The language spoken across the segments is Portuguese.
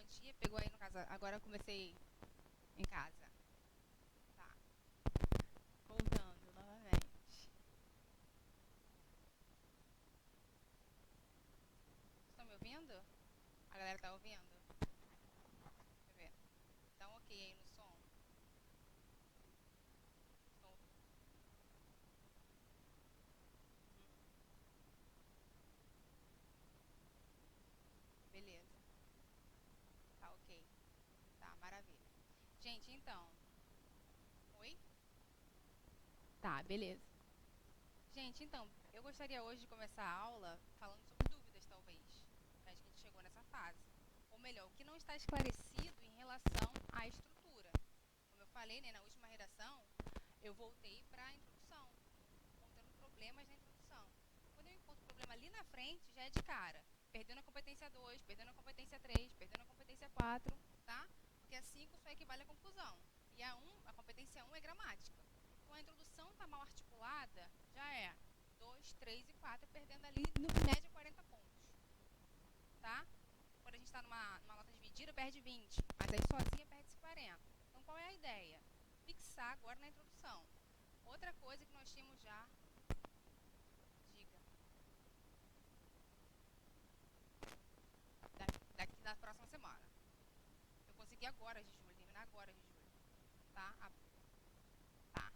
dia, pegou aí no caso, agora eu comecei em casa. Tá, voltando novamente. Estão me ouvindo? A galera tá ouvindo? Deixa eu ver. Dá um ok aí no som. Estão... Beleza. Tá ok. Tá, maravilha. Gente, então. Oi? Tá, beleza. Gente, então, eu gostaria hoje de começar a aula falando sobre dúvidas, talvez. Acho que a gente chegou nessa fase. Ou melhor, o que não está esclarecido em relação à estrutura. Como eu falei, né, na última redação, eu voltei para a introdução, encontrando problemas na introdução. Quando eu encontro problema ali na frente, já é de cara. Perdendo a competência 2, perdendo a competência 3, perdendo a competência 4, tá? Porque a 5 só equivale à conclusão. E a 1, a competência 1 é gramática. Então a introdução está mal articulada, já é 2, 3 e 4, perdendo ali, no média, 40 pontos. Tá? Quando a gente está numa nota dividida, perde 20, mas aí sozinha perde-se 40. Então qual é a ideia? Fixar agora na introdução. Outra coisa que nós tínhamos já... Diga. Daqui da próxima semana. Eu consegui agora de julho, terminar agora de julho. Tá? Tá.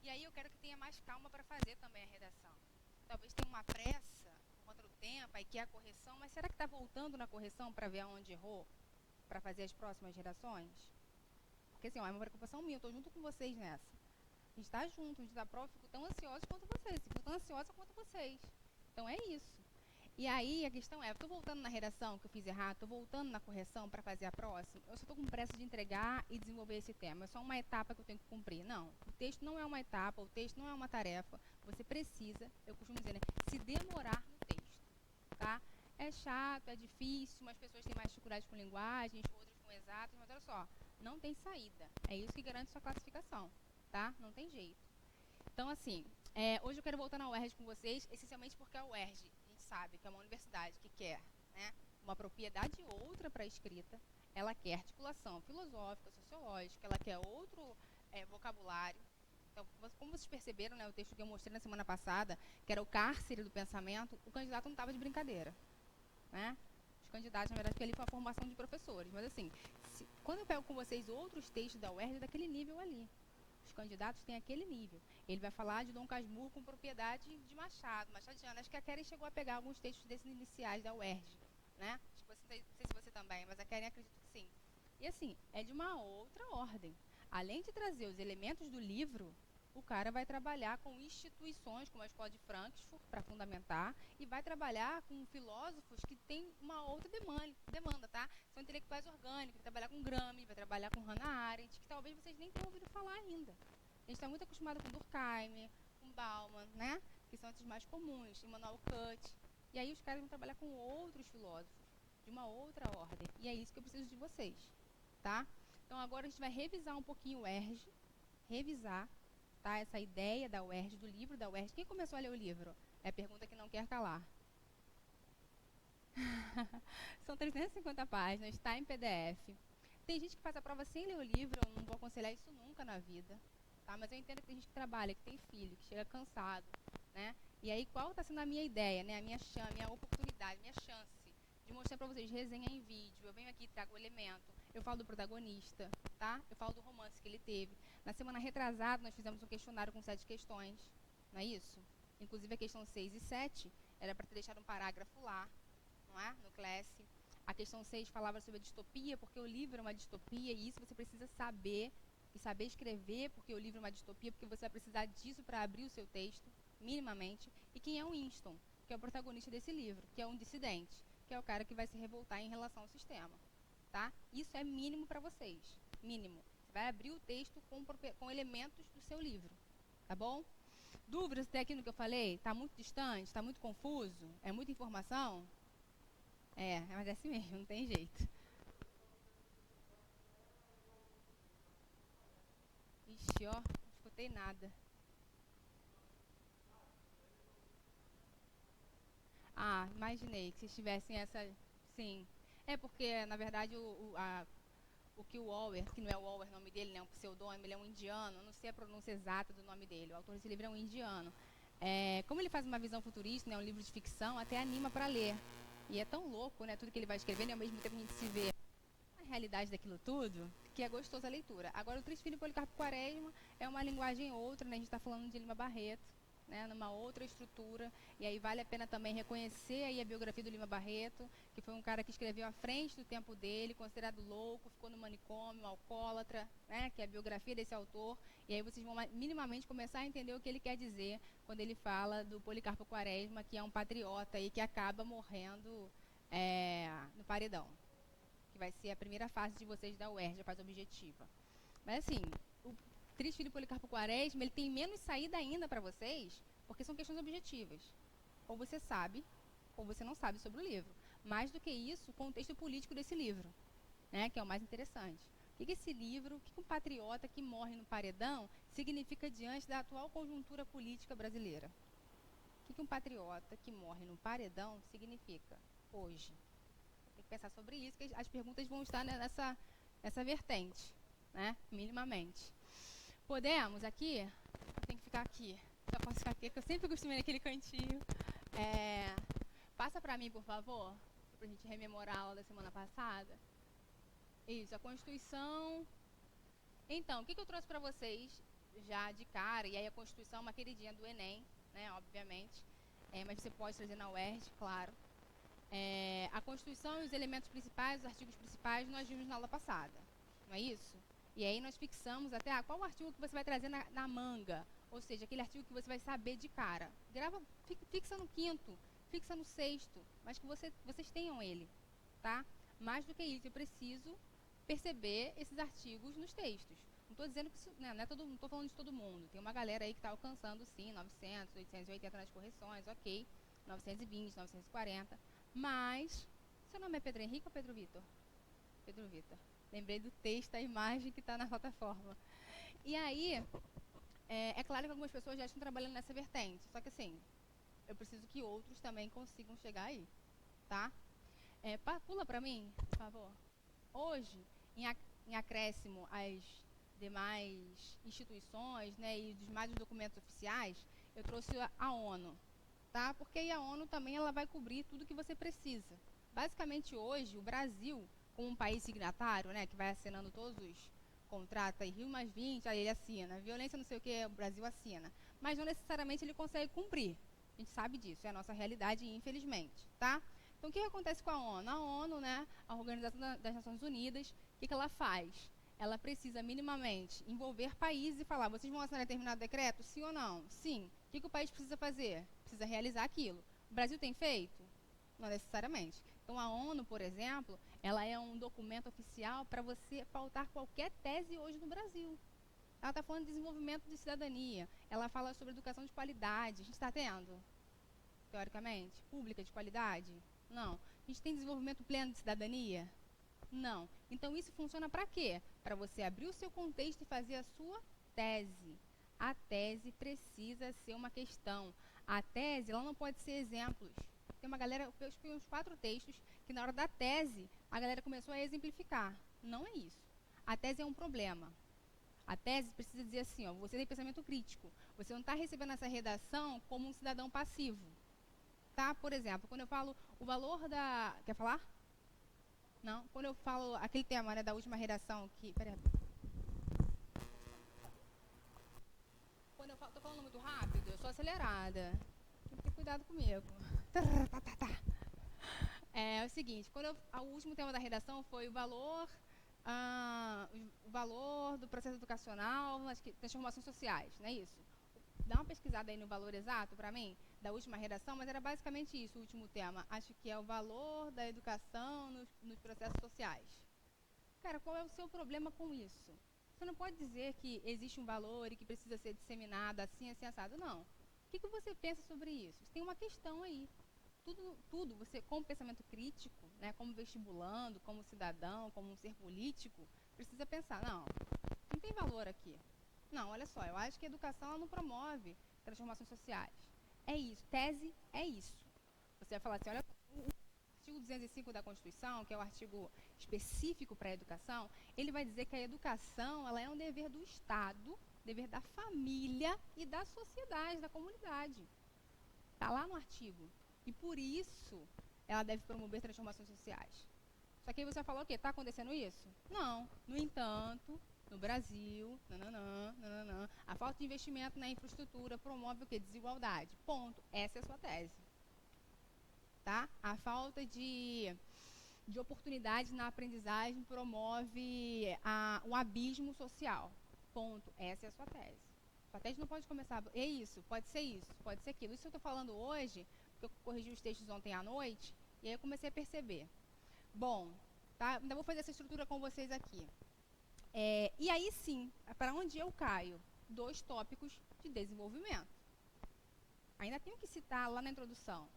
E aí eu quero que tenha mais calma para fazer também a redação. Talvez tenha uma pressa por conta do tempo, aí que é a correção, mas será que está voltando na correção para ver aonde errou? Para fazer as próximas redações? Porque assim, ó, é uma preocupação minha, eu estou junto com vocês nessa. A gente está junto, a gente dá prova, eu fico tão ansiosa quanto vocês, fico tão ansiosa quanto vocês. Então é isso. E aí a questão é, eu estou voltando na redação que eu fiz errado, estou voltando na correção para fazer a próxima, eu só estou com pressa de entregar e desenvolver esse tema, é só uma etapa que eu tenho que cumprir. Não, o texto não é uma etapa, o texto não é uma tarefa, você precisa, eu costumo dizer, né, se demorar no texto, tá? É chato, é difícil, umas pessoas têm mais dificuldade com linguagens, outras com exatas, mas olha só, não tem saída, é isso que garante sua classificação, tá? Não tem jeito. Então, assim, hoje eu quero voltar na UERJ com vocês, essencialmente porque a UERJ, a gente sabe que é uma universidade que quer, né, uma propriedade outra para a escrita, ela quer articulação filosófica, sociológica, ela quer outro vocabulário. Então, como vocês perceberam, né, o texto que eu mostrei na semana passada, que era o cárcere do pensamento, o candidato não estava de brincadeira, né? Os candidatos, na verdade, porque ali foi a formação de professores. Mas, assim, quando eu pego com vocês outros textos da UERJ, é daquele nível ali. Os candidatos têm aquele nível. Ele vai falar de Dom Casmurro com propriedade de Machado, machadiano. Acho que a Keren chegou a pegar alguns textos desses iniciais da UERJ, né? Acho que você, não sei se você também, mas a Keren acredito que sim. E assim, é de uma outra ordem. Além de trazer os elementos do livro, o cara vai trabalhar com instituições como a Escola de Frankfurt para fundamentar e vai trabalhar com filósofos que têm uma outra demanda, tá? São intelectuais orgânicos, vai trabalhar com Gramsci, vai trabalhar com Hannah Arendt, que talvez vocês nem tenham ouvido falar ainda. A gente está muito acostumado com Durkheim, com Bauman, né? Que são esses mais comuns, Immanuel Kant. E aí os caras vão trabalhar com outros filósofos, de uma outra ordem. E é isso que eu preciso de vocês, tá? Então agora a gente vai revisar um pouquinho o ERJ, revisar, tá? Essa ideia da UERJ, do livro da UERJ. Quem começou a ler o livro? É a pergunta que não quer calar. São 350 páginas, está em PDF. Tem gente que faz a prova sem ler o livro, eu não vou aconselhar isso nunca na vida, tá? Mas eu entendo que tem gente que trabalha, que tem filho, que chega cansado, né? E aí, qual está sendo a minha ideia, né? A minha oportunidade, a minha chance de mostrar para vocês resenha em vídeo. Eu venho aqui, trago o elemento, eu falo do protagonista, tá? Eu falo do romance que ele teve. Na semana retrasada, nós fizemos um questionário com 7 questões, não é isso? Inclusive, a questão 6 e 7 era para ter deixado um parágrafo lá, não é? No Class. A questão 6 falava sobre a distopia, porque o livro é uma distopia, e isso você precisa saber, e saber escrever, porque o livro é uma distopia, porque você vai precisar disso para abrir o seu texto, minimamente. E quem é o Winston, que é o protagonista desse livro, que é um dissidente, que é o cara que vai se revoltar em relação ao sistema, tá? Isso é mínimo para vocês, mínimo. Você vai abrir o texto com elementos do seu livro, tá bom? Dúvidas até aqui no que eu falei? Está muito distante? Está muito confuso? É muita informação? Mas é assim mesmo, não tem jeito. Ixi, ó, não escutei nada. Ah, imaginei que vocês tivessem essa... Sim. É porque, na verdade, o que o Auer, que não é o Auer o nome dele, né, um pseudônimo, ele é um indiano, não sei a pronúncia exata do nome dele, o autor desse livro é um indiano. Como ele faz uma visão futurista, né, um livro de ficção, até anima para ler. E é tão louco, né, tudo que ele vai escrevendo, e ao mesmo tempo a gente se vê na realidade daquilo tudo, que é gostosa a leitura. Agora, o Triste Filho de Policarpo Quaresma é uma linguagem outra, né, a gente está falando de Lima Barreto, né, numa outra estrutura, e aí vale a pena também reconhecer aí a biografia do Lima Barreto, que foi um cara que escreveu à frente do tempo dele, considerado louco, ficou no manicômio, alcoólatra, né, que é a biografia desse autor, e aí vocês vão minimamente começar a entender o que ele quer dizer quando ele fala do Policarpo Quaresma, que é um patriota e que acaba morrendo no paredão, que vai ser a primeira fase de vocês da UERJ, a fase objetiva. Mas assim, o Triste Filho de Policarpo Quaresma, ele tem menos saída ainda para vocês, porque são questões objetivas. Ou você sabe, ou você não sabe sobre o livro. Mais do que isso, o contexto político desse livro, né, que é o mais interessante. O que esse livro, o que um patriota que morre no paredão significa diante da atual conjuntura política brasileira? O que um patriota que morre no paredão significa hoje? Tem que pensar sobre isso, que as perguntas vão estar nessa vertente, né, minimamente. Podemos aqui? Eu tenho que ficar aqui. Só posso ficar aqui, porque eu sempre costumo ir naquele cantinho. Passa para mim, por favor, para a gente rememorar a aula da semana passada. Isso, a Constituição. Então, o que eu trouxe para vocês já de cara? E aí a Constituição é uma queridinha do Enem, né, obviamente. Mas você pode trazer na UERJ, claro. A Constituição e os elementos principais, os artigos principais, nós vimos na aula passada. Não é isso? E aí nós fixamos até qual artigo que você vai trazer na manga. Ou seja, aquele artigo que você vai saber de cara. Fixa no quinto, fixa no sexto, mas que vocês tenham ele, tá? Mais do que isso, eu preciso perceber esses artigos nos textos. Não estou dizendo que isso, né, não estou falando de todo mundo. Tem uma galera aí que está alcançando, sim, 900, 880 nas correções, ok. 920, 940. Mas, seu nome é Pedro Henrique ou Pedro Vitor? Pedro Vitor. Lembrei do texto, a imagem que está na plataforma. E aí, é claro que algumas pessoas já estão trabalhando nessa vertente. Só que assim, eu preciso que outros também consigam chegar aí, tá? Pula para mim, por favor. Hoje, em acréscimo às demais instituições, né, e dos mais documentos oficiais, eu trouxe a ONU, tá? Porque aí a ONU também ela vai cobrir tudo que você precisa. Basicamente, hoje, o Brasil, como um país signatário, né, que vai assinando todos os contratos, aí Rio+20, aí ele assina, violência não sei o que, o Brasil assina, mas não necessariamente ele consegue cumprir. A gente sabe disso, é a nossa realidade, infelizmente, tá? Então, o que acontece com a ONU? A ONU, né, a Organização das Nações Unidas, o que ela faz? Ela precisa minimamente envolver países e falar, vocês vão assinar determinado decreto? Sim ou não? Sim. O que o país precisa fazer? Precisa realizar aquilo. O Brasil tem feito? Não necessariamente. Então, a ONU, por exemplo, ela é um documento oficial para você pautar qualquer tese hoje no Brasil. Ela está falando de desenvolvimento de cidadania. Ela fala sobre educação de qualidade. A gente está tendo, teoricamente, pública de qualidade? Não. A gente tem desenvolvimento pleno de cidadania? Não. Então, isso funciona para quê? Para você abrir o seu contexto e fazer a sua tese. A tese precisa ser uma questão. A tese, ela não pode ser exemplos. Tem uma galera, eu escolhi uns 4 textos que na hora da tese, a galera começou a exemplificar. Não é isso. A tese é um problema. A tese precisa dizer assim, ó, você tem pensamento crítico. Você não está recebendo essa redação como um cidadão passivo. Tá? Por exemplo, quando eu falo o valor da... Quer falar? Não? Quando eu falo aquele tema, né, da última redação que... Peraí. Quando eu tô falando muito rápido, eu sou acelerada. Tem que ter cuidado comigo. É o seguinte, o último tema da redação foi o valor do processo educacional nas transformações sociais, não é isso? Dá uma pesquisada aí no valor exato para mim, da última redação, mas era basicamente isso, o último tema. Acho que é o valor da educação nos processos sociais. Cara, qual é o seu problema com isso? Você não pode dizer que existe um valor e que precisa ser disseminado assim, assim, assado. Não. O que você pensa sobre isso? Tem uma questão aí. Tudo, você, como pensamento crítico, né, como vestibulando, como cidadão, como um ser político, precisa pensar, não tem valor aqui. Não, olha só, eu acho que a educação ela não promove transformações sociais. É isso, tese é isso. Você vai falar assim, olha, artigo 205 da Constituição, que é o artigo específico para a educação, ele vai dizer que a educação ela é um dever do Estado, dever da família e da sociedade, da comunidade. Está lá no artigo. E por isso ela deve promover transformações sociais. Só que aí você falou o quê? Está acontecendo isso? Não. No entanto, no Brasil, a falta de investimento na infraestrutura promove o quê? Desigualdade. Ponto. Essa é a sua tese. Tá? A falta de oportunidades na aprendizagem promove um abismo social. Ponto. Essa é a sua tese. Sua tese não pode começar... É isso, pode ser aquilo. Isso eu estou falando hoje, porque eu corrigi os textos ontem à noite, e aí eu comecei a perceber. Bom, tá? Ainda vou fazer essa estrutura com vocês aqui. E aí sim, para onde eu caio? 2 tópicos de desenvolvimento. Ainda tenho que citar lá na introdução.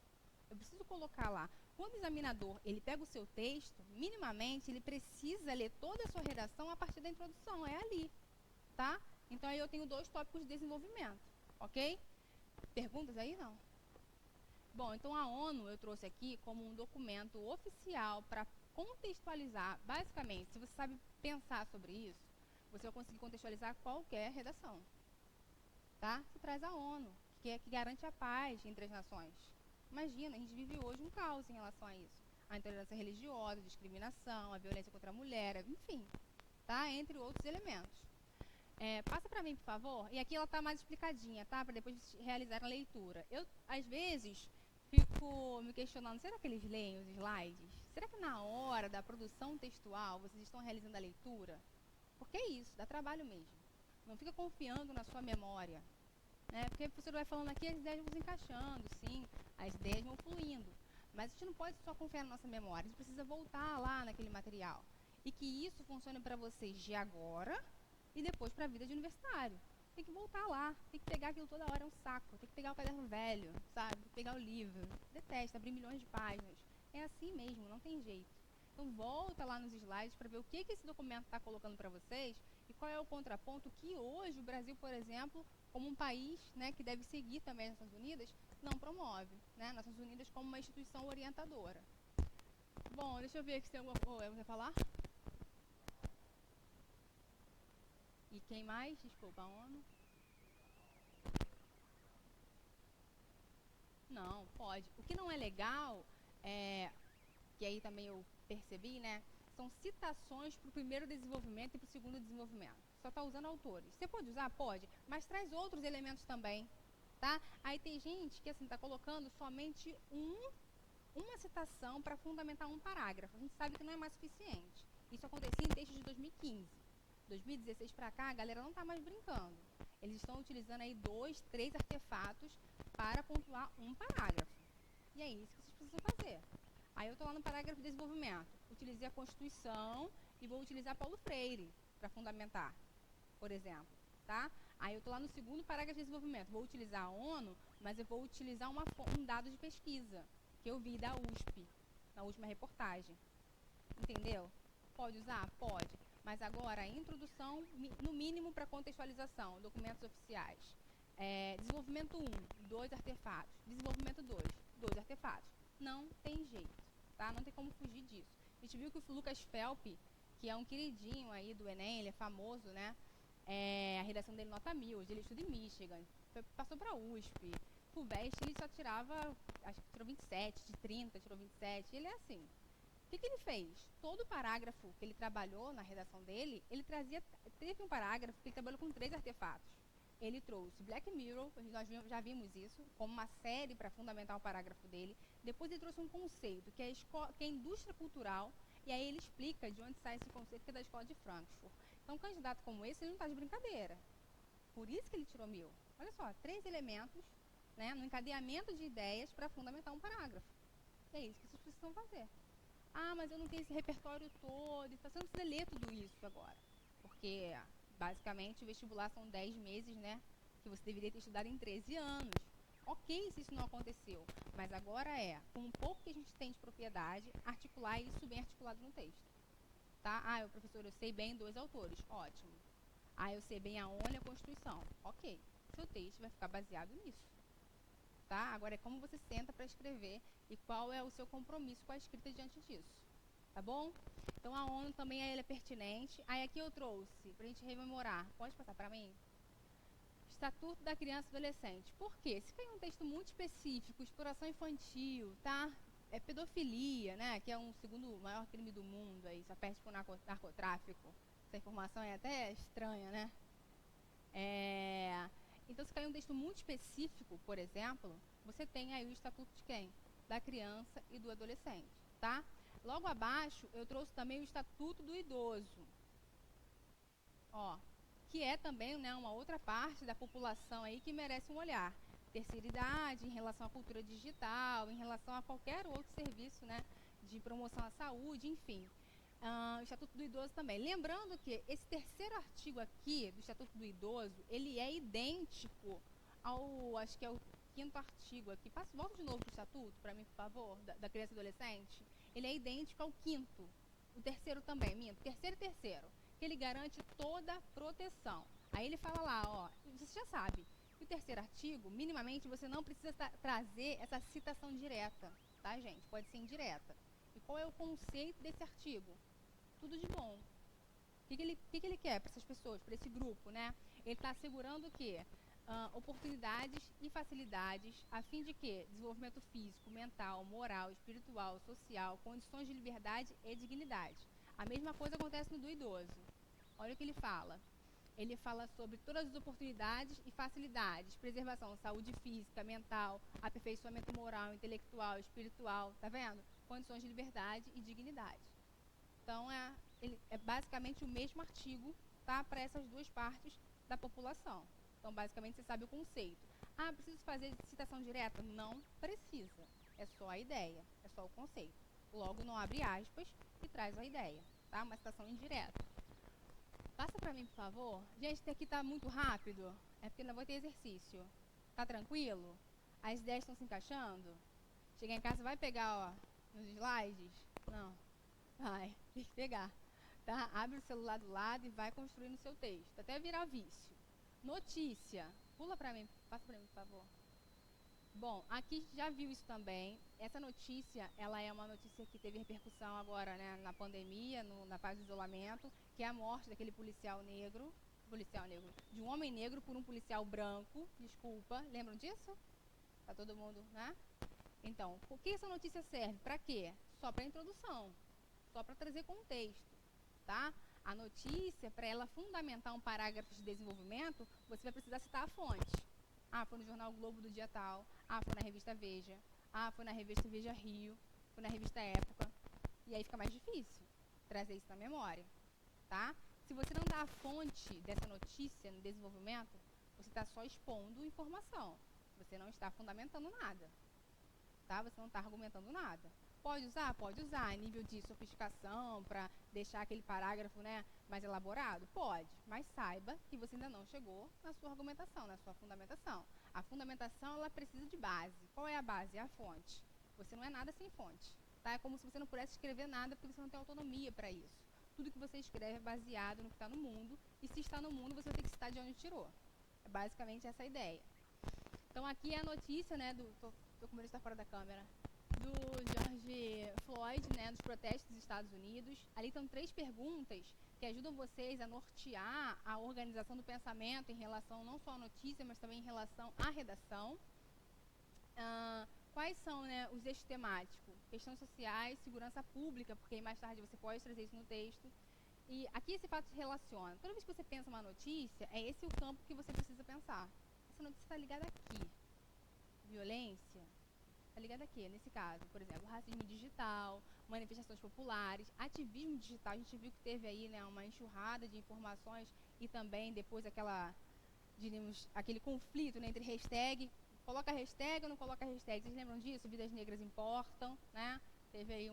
Eu preciso colocar lá. Quando o examinador ele pega o seu texto, minimamente ele precisa ler toda a sua redação a partir da introdução. É ali, tá? Então aí eu tenho 2 tópicos de desenvolvimento, ok? Perguntas aí? Não. Bom, então a ONU eu trouxe aqui como um documento oficial para contextualizar, basicamente, se você sabe pensar sobre isso, você vai conseguir contextualizar qualquer redação, tá? Você traz a ONU, que garante a paz entre as nações. Imagina, a gente vive hoje um caos em relação a isso. A intolerância religiosa, a discriminação, a violência contra a mulher, enfim, tá? Entre outros elementos. Passa para mim, por favor. E aqui ela está mais explicadinha, tá? Para depois realizar a leitura. Eu, às vezes, fico me questionando, será que eles leem os slides? Será que na hora da produção textual vocês estão realizando a leitura? Porque é isso, dá trabalho mesmo. Não fica confiando na sua memória. Né? Porque o professor vai falando aqui, as ideias vão se encaixando, sim, as ideias vão fluindo. Mas a gente não pode só confiar na nossa memória, a gente precisa voltar lá naquele material. E que isso funcione para vocês de agora e depois para a vida de universitário. Tem que voltar lá, tem que pegar aquilo toda hora, é um saco. Tem que pegar o caderno velho, sabe? Tem que pegar o livro. Detesta, abrir milhões de páginas. É assim mesmo, não tem jeito. Então volta lá nos slides para ver o que esse documento está colocando para vocês e qual é o contraponto que hoje o Brasil, por exemplo, como um país, né, que deve seguir também as Nações Unidas, não promove, né? Nações Unidas como uma instituição orientadora. Bom, deixa eu ver aqui se tem alguma coisa. Você falar? E quem mais? Desculpa, a ONU? Não, pode. O que não é legal, que aí também eu percebi, né? São citações para o primeiro desenvolvimento e para o segundo desenvolvimento. Só está usando autores. Você pode usar? Pode. Mas traz outros elementos também, tá? Aí tem gente que, assim, está colocando somente uma citação para fundamentar um parágrafo. A gente sabe que não é mais suficiente. Isso acontecia em textos de 2015. 2016 para cá, a galera não está mais brincando. Eles estão utilizando aí 2, 3 artefatos para pontuar um parágrafo. E é isso que vocês precisam fazer. Aí eu estou lá no parágrafo de desenvolvimento. Utilizei a Constituição e vou utilizar Paulo Freire para fundamentar, por exemplo. Tá? Aí eu estou lá no segundo parágrafo de desenvolvimento. Vou utilizar a ONU, mas eu vou utilizar um dado de pesquisa que eu vi da USP, na última reportagem. Entendeu? Pode usar? Pode. Mas agora, a introdução, no mínimo para contextualização, documentos oficiais. Desenvolvimento 1, 2 artefatos. Desenvolvimento 2, 2 artefatos. Não tem jeito, tá? Não tem como fugir disso. A gente viu que o Lucas Felpe, que é um queridinho aí do Enem, ele é famoso, né? A redação dele nota 1000, hoje ele estuda em Michigan, passou para a USP. FUVEST, ele só tirava, acho que tirou 27, de 30, tirou 27, ele é assim. O que ele fez? Todo parágrafo que ele trabalhou na redação dele, teve um parágrafo que ele trabalhou com 3 artefatos. Ele trouxe Black Mirror, nós já vimos isso, como uma série para fundamentar o parágrafo dele. Depois ele trouxe um conceito, que é a indústria cultural, e aí ele explica de onde sai esse conceito, que é da escola de Frankfurt. Então, um candidato como esse, ele não está de brincadeira. Por isso que ele tirou 1000. Olha só, 3 elementos, né, no encadeamento de ideias para fundamentar um parágrafo. E é isso que vocês precisam fazer. Ah, mas eu não tenho esse repertório todo. Então você não precisa ler tudo isso agora. Porque, basicamente, o vestibular são 10 meses, né? Que você deveria ter estudado em 13 anos. Ok se isso não aconteceu. Mas agora com um pouco que a gente tem de propriedade, articular isso bem articulado no texto. Tá? Ah, professor, eu sei bem 2 autores. Ótimo. Ah, eu sei bem a ONU e a Constituição. Ok. Seu texto vai ficar baseado nisso. tá? Agora é como você senta para escrever e qual é o seu compromisso com a escrita diante disso, tá bom? Então a ONU também ela é pertinente. Aí aqui eu trouxe, para a gente rememorar, pode passar para mim? Estatuto da Criança e Adolescente. Por quê? Se tem um texto muito específico, exploração infantil, tá? É pedofilia, né? Que é um segundo maior crime do mundo, aí só perde por narcotráfico. Essa informação é até estranha, né? Então, se cair um texto muito específico, por exemplo, você tem aí o Estatuto de quem? Da Criança e do Adolescente, tá? Logo abaixo, eu trouxe também o Estatuto do Idoso. Ó, que é também, né, uma outra parte da população aí que merece um olhar. Terceira idade, em relação à cultura digital, em relação a qualquer outro serviço, né, de promoção à saúde, enfim. O Estatuto do Idoso também. Lembrando que esse terceiro artigo aqui do Estatuto do Idoso, ele é idêntico ao, acho que é o quinto artigo aqui. Volta de novo para o Estatuto, para mim, por favor, da criança e adolescente. Ele é idêntico ao quinto. O terceiro também, minto. Terceiro e terceiro. Que ele garante toda a proteção. Aí ele fala lá, ó, você já sabe, que o terceiro artigo, minimamente, você não precisa trazer essa citação direta, tá, gente? Pode ser indireta. E qual é o conceito desse artigo? Tudo de bom. O que ele quer para essas pessoas, para esse grupo, né? Ele está assegurando o quê? Oportunidades e facilidades a fim de quê? Desenvolvimento físico, mental, moral, espiritual, social, condições de liberdade e dignidade. A mesma coisa acontece no do idoso. Olha o que ele fala. Ele fala sobre todas as oportunidades e facilidades, preservação, saúde física, mental, aperfeiçoamento moral, intelectual, espiritual, tá vendo? Condições de liberdade e dignidade. Então, ele é basicamente o mesmo artigo, tá, para essas duas partes da população. Então, basicamente, você sabe o conceito. Ah, preciso fazer citação direta? Não precisa. É só a ideia, é só o conceito. Logo, não abre aspas e traz a ideia, tá? Uma citação indireta. Passa para mim, por favor. Gente, isso aqui tá muito rápido. É porque não vou ter exercício. Tá tranquilo? As ideias estão se encaixando? Chegar em casa, vai pegar, ó, nos slides? Não. Vai, tem que pegar. Tá? Abre o celular do lado e vai construindo o seu texto. Até virar vício. Notícia. Pula para mim, passa para mim, por favor. Bom, aqui a gente já viu isso também. Essa notícia, ela é uma notícia que teve repercussão agora, né, na pandemia, na fase de isolamento, que é a morte daquele policial negro, de um homem negro por um policial branco, desculpa, lembram disso? Tá todo mundo, né? Então, o que essa notícia serve? Para quê? Só para introdução, só para trazer contexto, tá? A notícia, para ela fundamentar um parágrafo de desenvolvimento, você vai precisar citar a fonte. Ah, foi no jornal Globo do dia tal. Ah, foi na revista Veja. Ah, foi na revista Veja Rio. Foi na revista Época. E aí fica mais difícil trazer isso na memória, tá? Se você não dá a fonte dessa notícia no desenvolvimento, você está só expondo informação. Você não está fundamentando nada, tá? Você não está argumentando nada. Pode usar? Pode usar, em nível de sofisticação, para deixar aquele parágrafo, né, mais elaborado? Pode, mas saiba que você ainda não chegou na sua argumentação, na sua fundamentação. A fundamentação, ela precisa de base. Qual é a base? É a fonte. Você não é nada sem fonte, tá? É como se você não pudesse escrever nada porque você não tem autonomia para isso. Tudo que você escreve é baseado no que está no mundo, e se está no mundo, você vai ter que citar de onde tirou. É basicamente essa a ideia. Então, aqui é a notícia, né, tô com medo de estar fora da câmera, do George Floyd, né, dos protestos dos Estados Unidos. Ali estão 3 perguntas que ajudam vocês a nortear a organização do pensamento em relação não só à notícia, mas também em relação à redação. Quais são, né, os eixos temáticos? Questões sociais, segurança pública, porque aí mais tarde você pode trazer isso no texto. E aqui esse fato se relaciona. Toda vez que você pensa uma notícia, é esse o campo que você precisa pensar. Essa notícia está ligada aqui. Violência está ligada aqui, nesse caso. Por exemplo, racismo digital, manifestações populares, ativismo digital. A gente viu que teve aí, né, uma enxurrada de informações e também depois diríamos, aquele conflito, né, entre hashtag, coloca hashtag ou não coloca hashtag. Vocês lembram disso? Vidas negras importam, né? Teve aí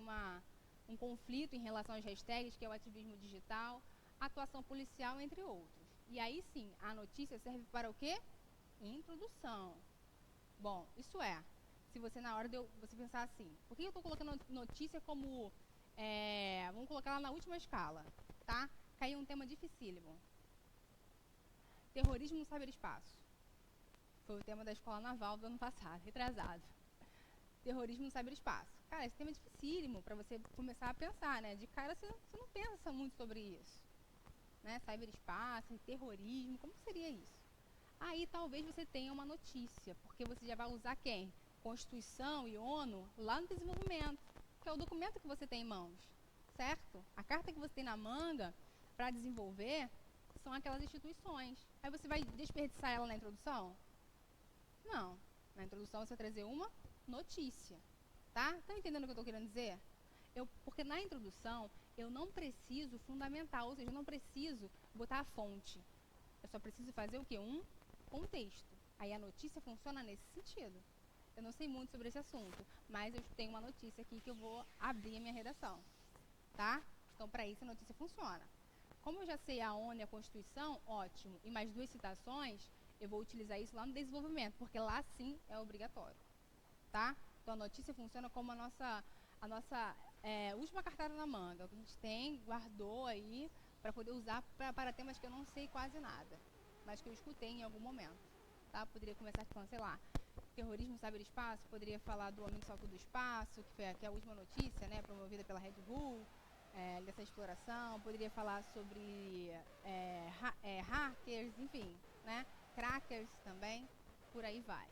um conflito em relação às hashtags, que é o ativismo digital, atuação policial, entre outros. E aí sim, a notícia serve para o quê? Introdução. Bom, isso é, se você na hora de você pensar assim, por que eu estou colocando notícia como, vamos colocar lá na última escala, tá? Caiu um tema dificílimo. Terrorismo no cyberespaço. Foi o tema da escola naval do ano passado, retrasado. Terrorismo no cyberespaço. Cara, esse tema é dificílimo para você começar a pensar, né? De cara você não pensa muito sobre isso, né? Cyberespaço, terrorismo, como seria isso? Aí talvez você tenha uma notícia, porque você já vai usar quem? Constituição e ONU lá no desenvolvimento, que é o documento que você tem em mãos, certo? A carta que você tem na manga para desenvolver são aquelas instituições. Aí você vai desperdiçar ela na introdução? Não. Na introdução você vai trazer uma notícia, tá? Estão entendendo o que eu estou querendo dizer? Porque na introdução eu não preciso fundamentar, ou seja, eu não preciso botar a fonte. Eu só preciso fazer o quê? Um contexto. Aí a notícia funciona nesse sentido. Eu não sei muito sobre esse assunto, mas eu tenho uma notícia aqui que eu vou abrir a minha redação, tá? Então, para isso a notícia funciona. Como eu já sei a ONU e a Constituição, ótimo. E mais 2 citações, eu vou utilizar isso lá no desenvolvimento, porque lá sim é obrigatório, tá? Então a notícia funciona como a nossa última cartada na manga, o que a gente tem, guardou aí para poder usar para temas que eu não sei quase nada, mas que eu escutei em algum momento, tá? Poderia começar falando, sei lá, terrorismo no cyberespaço, poderia falar do Homem do Salto do Espaço, que é a última notícia, né, promovida pela Red Bull, dessa exploração, poderia falar sobre hackers, enfim, né, crackers também, por aí vai.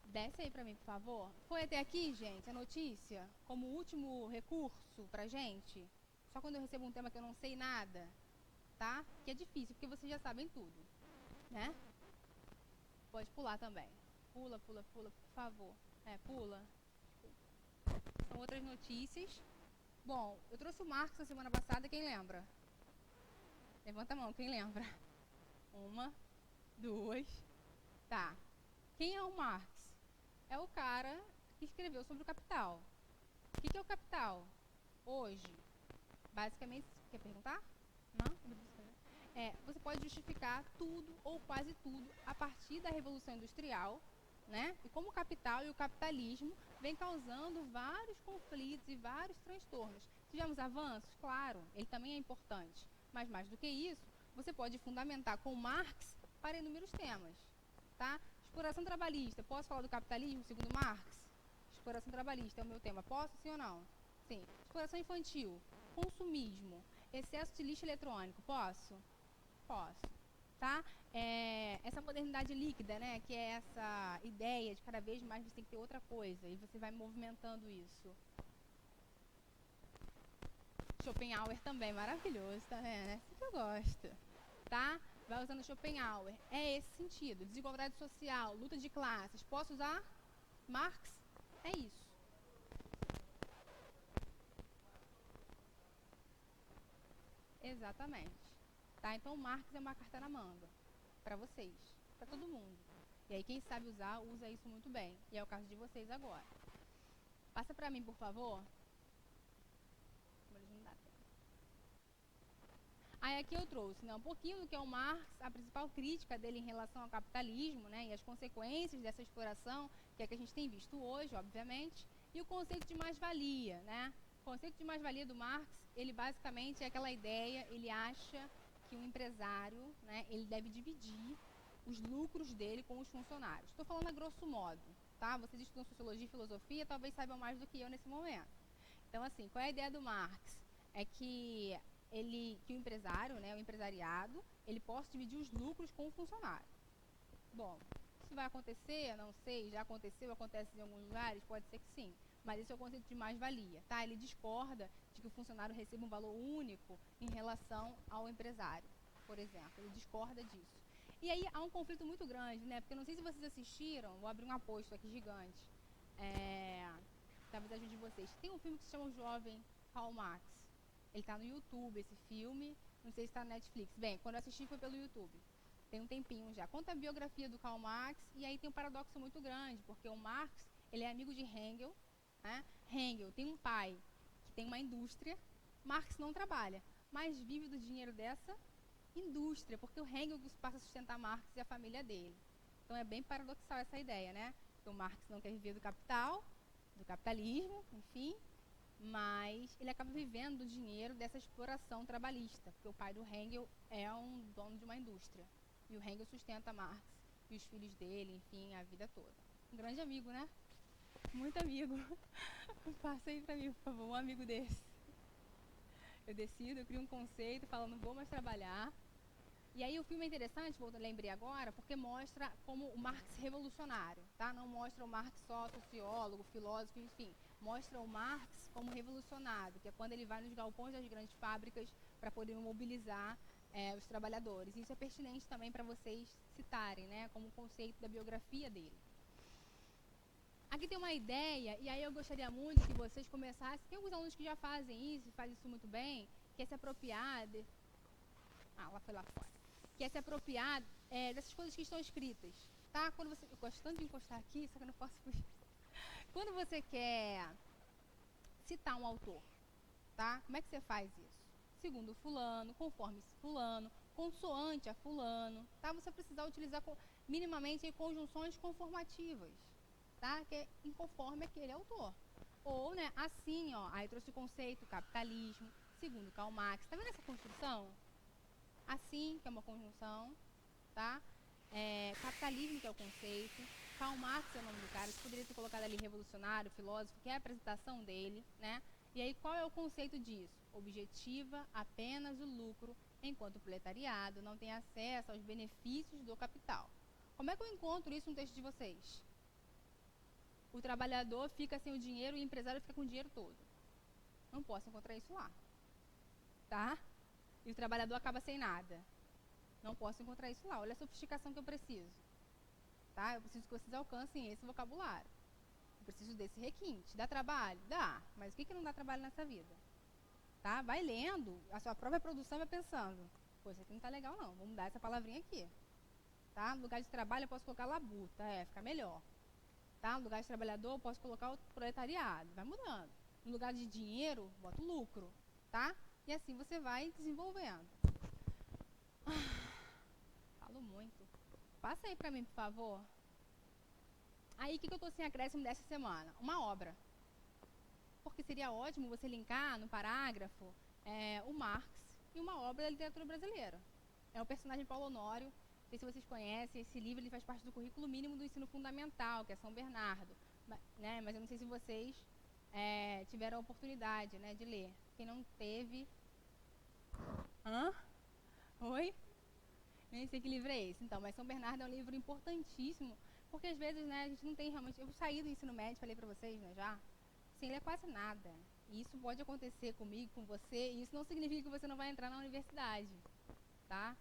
Desce aí pra mim, por favor. Foi até aqui, gente, a notícia, como último recurso pra gente? Só quando eu recebo um tema que eu não sei nada, tá? Que é difícil, porque vocês já sabem tudo, né? Pode pular também. Pula, pula, pula, por favor. Pula. São outras notícias. Bom, eu trouxe o Marx na semana passada, quem lembra? Levanta a mão, quem lembra? 1, 2. Tá. Quem é o Marx? É o cara que escreveu sobre o Capital. O que é o Capital? Hoje, basicamente, quer perguntar? Não? Você pode justificar tudo ou quase tudo a partir da Revolução Industrial, né? E como o capital e o capitalismo vem causando vários conflitos e vários transtornos. Tivemos avanços? Claro, ele também é importante. Mas mais do que isso, você pode fundamentar com Marx para inúmeros temas, tá? Exploração trabalhista, posso falar do capitalismo segundo Marx? Exploração trabalhista é o meu tema, posso sim ou não? Sim. Exploração infantil, consumismo, excesso de lixo eletrônico, posso? Posso, tá? Essa modernidade líquida, né, que é essa ideia de cada vez mais você tem que ter outra coisa, e você vai movimentando isso. Schopenhauer também, maravilhoso, tá vendo? É assim que eu gosto, tá? Vai usando Schopenhauer. É esse sentido. Desigualdade social, luta de classes. Posso usar Marx? É isso. Exatamente. Tá? Então, Marx é uma carta na manga. Para vocês. Para todo mundo. E aí, quem sabe usar, usa isso muito bem. E é o caso de vocês agora. Passa para mim, por favor. Aí aqui eu trouxe, né, um pouquinho do que é o Marx, a principal crítica dele em relação ao capitalismo, né, e as consequências dessa exploração, que é que a gente tem visto hoje, obviamente, e o conceito de mais-valia, né? O conceito de mais-valia do Marx, ele basicamente é aquela ideia, ele acha que o empresário, né, ele deve dividir os lucros dele com os funcionários. Estou falando a grosso modo, tá? Vocês estudam sociologia e filosofia, talvez saibam mais do que eu nesse momento. Então, assim, qual é a ideia do Marx? É que o empresário, né, o empresariado, ele possa dividir os lucros com o funcionário. Bom, isso vai acontecer? Não sei, já aconteceu, acontece em alguns lugares? Pode ser que sim, mas esse é o conceito de mais-valia, tá? Ele discorda de que o funcionário receba um valor único em relação ao empresário, por exemplo, ele discorda disso. E aí há um conflito muito grande, né, porque eu não sei se vocês assistiram, vou abrir um aposto aqui gigante, talvez ajude vocês. Tem um filme que se chama O Jovem Karl Marx. Ele está no YouTube, esse filme. Não sei se está na Netflix. Bem, quando eu assisti foi pelo YouTube. Tem um tempinho já. Conta a biografia do Karl Marx. E aí tem um paradoxo muito grande. Porque o Marx, ele é amigo de Engels. Né? Engels tem um pai que tem uma indústria. Marx não trabalha, mas vive do dinheiro dessa indústria. Porque o Engels passa a sustentar Marx e a família dele. Então é bem paradoxal essa ideia, né? Porque o Marx não quer viver do capital, do capitalismo, enfim, mas ele acaba vivendo do dinheiro dessa exploração trabalhista, porque o pai do Engels é um dono de uma indústria, e o Engels sustenta Marx e os filhos dele, enfim, a vida toda. Um grande amigo, né? Muito amigo. Passa aí pra mim, por favor, um amigo desse. Eu decido, eu crio um conceito falando, vou mais trabalhar. E aí o filme é interessante, lembrei agora, porque mostra como o Marx revolucionário, tá? Não mostra o Marx só sociólogo, filósofo, enfim. Mostra o Marx como revolucionário, que é quando ele vai nos galpões das grandes fábricas para poder mobilizar os trabalhadores. Isso é pertinente também para vocês citarem, né? Como conceito da biografia dele. Aqui tem uma ideia, e aí eu gostaria muito que vocês começassem. Tem alguns alunos que já fazem isso, fazem isso muito bem, que é se apropriar de... ela foi lá fora. Que é se apropriar dessas coisas que estão escritas, tá? Quando você... Eu gosto tanto de encostar aqui, só que eu não posso fugir. Quando você quer citar um autor, tá? Como é que você faz isso? Segundo fulano, conforme fulano, consoante a fulano, tá? Você precisa utilizar minimamente conjunções conformativas, tá? Que é conforme aquele autor. Ou, né, assim, ó, aí eu trouxe o conceito capitalismo, segundo Karl Marx. Tá vendo essa construção? Assim, que é uma conjunção, tá? Capitalismo, que é o conceito. Karl Marx é o nome do cara. Você poderia ter colocado ali revolucionário, filósofo, que é a apresentação dele, né? E aí, qual é o conceito disso? Objetiva apenas o lucro, enquanto o proletariado não tem acesso aos benefícios do capital. Como é que eu encontro isso no texto de vocês? O trabalhador fica sem o dinheiro e o empresário fica com o dinheiro todo. Não posso encontrar isso lá, tá? E o trabalhador acaba sem nada. Não posso encontrar isso lá. Olha a sofisticação que eu preciso, tá? Eu preciso que vocês alcancem esse vocabulário. Eu preciso desse requinte. Dá trabalho? Dá. Mas o que não dá trabalho nessa vida? Tá? Vai lendo, a sua própria produção vai pensando. Pô, isso aqui não tá legal não, vamos mudar essa palavrinha aqui. Tá? No lugar de trabalho eu posso colocar labuta, fica melhor. Tá? No lugar de trabalhador eu posso colocar o proletariado, vai mudando. No lugar de dinheiro, bota o lucro, tá? E assim você vai desenvolvendo. Falo muito. Passa aí pra mim, por favor. Aí, o que eu tô sem acréscimo dessa semana? Uma obra. Porque seria ótimo você linkar no parágrafo o Marx e uma obra da literatura brasileira. É o personagem Paulo Honório. Não sei se vocês conhecem, esse livro ele faz parte do currículo mínimo do ensino fundamental, que é São Bernardo. Né? Mas eu não sei se vocês tiveram a oportunidade, né, de ler. Quem não teve... Hã? Oi? Nem sei que livro é esse. Então, mas São Bernardo é um livro importantíssimo, porque às vezes, né, a gente não tem realmente... Eu saí do ensino médio, falei pra vocês, né, já... sem ler quase nada. E isso pode acontecer comigo, com você, e isso não significa que você não vai entrar na universidade, tá?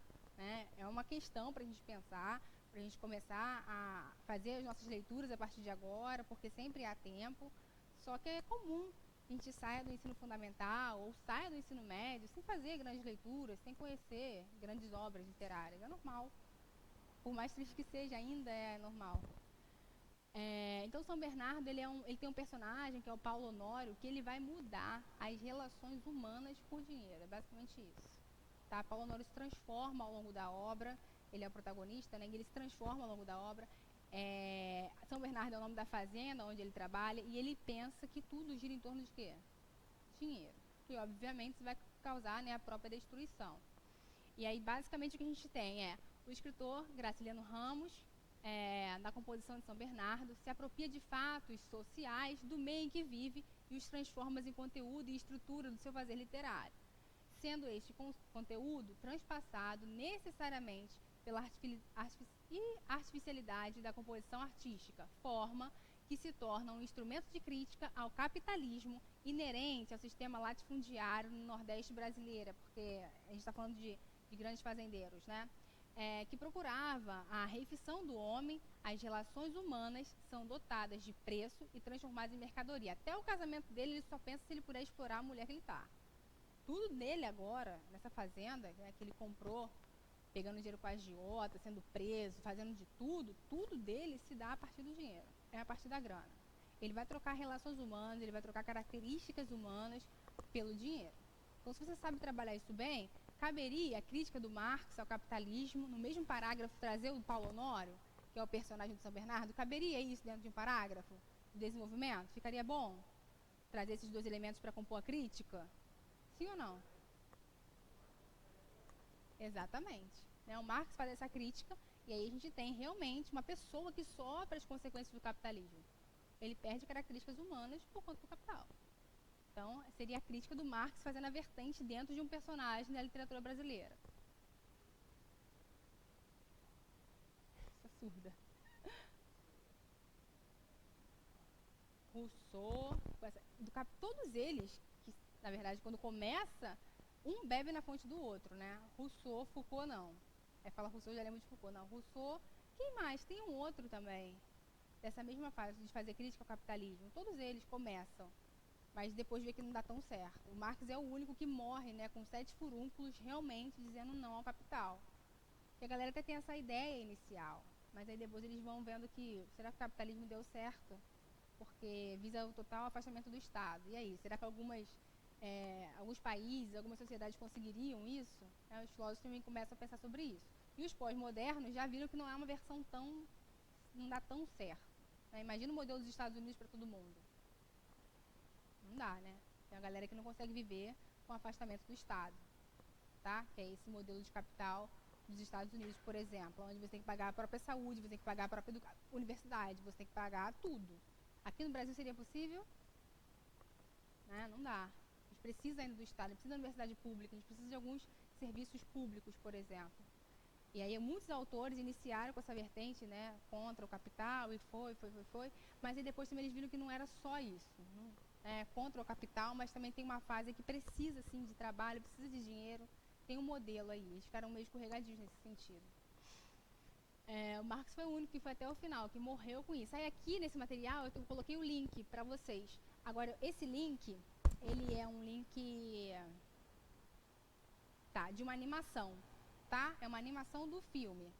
É uma questão para a gente pensar, para a gente começar a fazer as nossas leituras a partir de agora, porque sempre há tempo. Só que é comum que a gente saia do ensino fundamental ou saia do ensino médio sem fazer grandes leituras, sem conhecer grandes obras literárias. É normal. Por mais triste que seja, ainda é normal. Então, São Bernardo ele tem um personagem que é o Paulo Honório, que ele vai mudar as relações humanas por dinheiro. É basicamente isso. Tá? Paulo Honório se transforma ao longo da obra. Ele é o protagonista, né? E ele se transforma ao longo da obra. São Bernardo é o nome da fazenda onde ele trabalha, e ele pensa que tudo gira em torno de quê? Dinheiro. Que, obviamente, vai causar, né, a própria destruição. E aí, basicamente, o que a gente tem é o escritor Graciliano Ramos, na composição de São Bernardo, se apropria de fatos sociais do meio em que vive e os transforma em conteúdo e estrutura do seu fazer literário, sendo este conteúdo transpassado necessariamente pela artificialidade da composição artística, forma que se torna um instrumento de crítica ao capitalismo inerente ao sistema latifundiário no Nordeste brasileiro, porque a gente está falando de grandes fazendeiros, né? Que procurava a reifição do homem, as relações humanas são dotadas de preço e transformadas em mercadoria. Até o casamento dele, ele só pensa se ele puder explorar a mulher que ele está. Tudo nele agora, nessa fazenda, né, que ele comprou, pegando dinheiro com a agiota, sendo preso, fazendo de tudo, tudo dele se dá a partir do dinheiro, a partir da grana. Ele vai trocar relações humanas, ele vai trocar características humanas pelo dinheiro. Então, se você sabe trabalhar isso bem, caberia a crítica do Marx ao capitalismo, no mesmo parágrafo, trazer o Paulo Honório, que é o personagem de São Bernardo? Caberia isso dentro de um parágrafo de desenvolvimento? Ficaria bom trazer esses dois elementos para compor a crítica? Sim ou não? Exatamente. O Marx faz essa crítica E aí a gente tem realmente uma pessoa que sofre as consequências do capitalismo. Ele perde características humanas por conta do capital. Então, seria a crítica do Marx fazendo a vertente dentro de um personagem da literatura brasileira. Essa surda. Rousseau, todos eles, que na verdade quando começa, um bebe na fonte do outro, né? Rousseau, Foucault não. Fala Rousseau, já lembro de Foucault, não. Rousseau, quem mais? Tem um outro também, dessa mesma fase de fazer crítica ao capitalismo. Todos eles começam, mas depois vê que não dá tão certo. O Marx é o único que morre, né, com 7 furúnculos, realmente dizendo não ao capital. E a galera até tem essa ideia inicial, mas aí depois eles vão vendo que, será que o capitalismo deu certo? Porque visa o total afastamento do Estado. E aí, será que alguns países, algumas sociedades conseguiriam isso? Os filósofos também começam a pensar sobre isso. E os pós-modernos já viram que não é uma versão não dá tão certo. Né? Imagina o modelo dos Estados Unidos para todo mundo. Não dá, né? Tem a galera que não consegue viver com o afastamento do Estado. Tá? Que é esse modelo de capital dos Estados Unidos, por exemplo, onde você tem que pagar a própria saúde, você tem que pagar a própria universidade, você tem que pagar tudo. Aqui no Brasil seria possível? Né? Não dá. A gente precisa ainda do Estado, a gente precisa da universidade pública, a gente precisa de alguns serviços públicos, por exemplo. E aí muitos autores iniciaram com essa vertente, né, contra o capital, e foi, mas aí depois também eles viram que não era só isso, contra o capital, mas também tem uma fase que precisa, sim, de trabalho, precisa de dinheiro, tem um modelo aí, eles ficaram meio escorregadios nesse sentido. O Marx foi o único que foi até o final, que morreu com isso. Aí aqui nesse material eu coloquei o link para vocês. Agora, esse link, ele é um link de uma animação, tá? É uma animação do filme,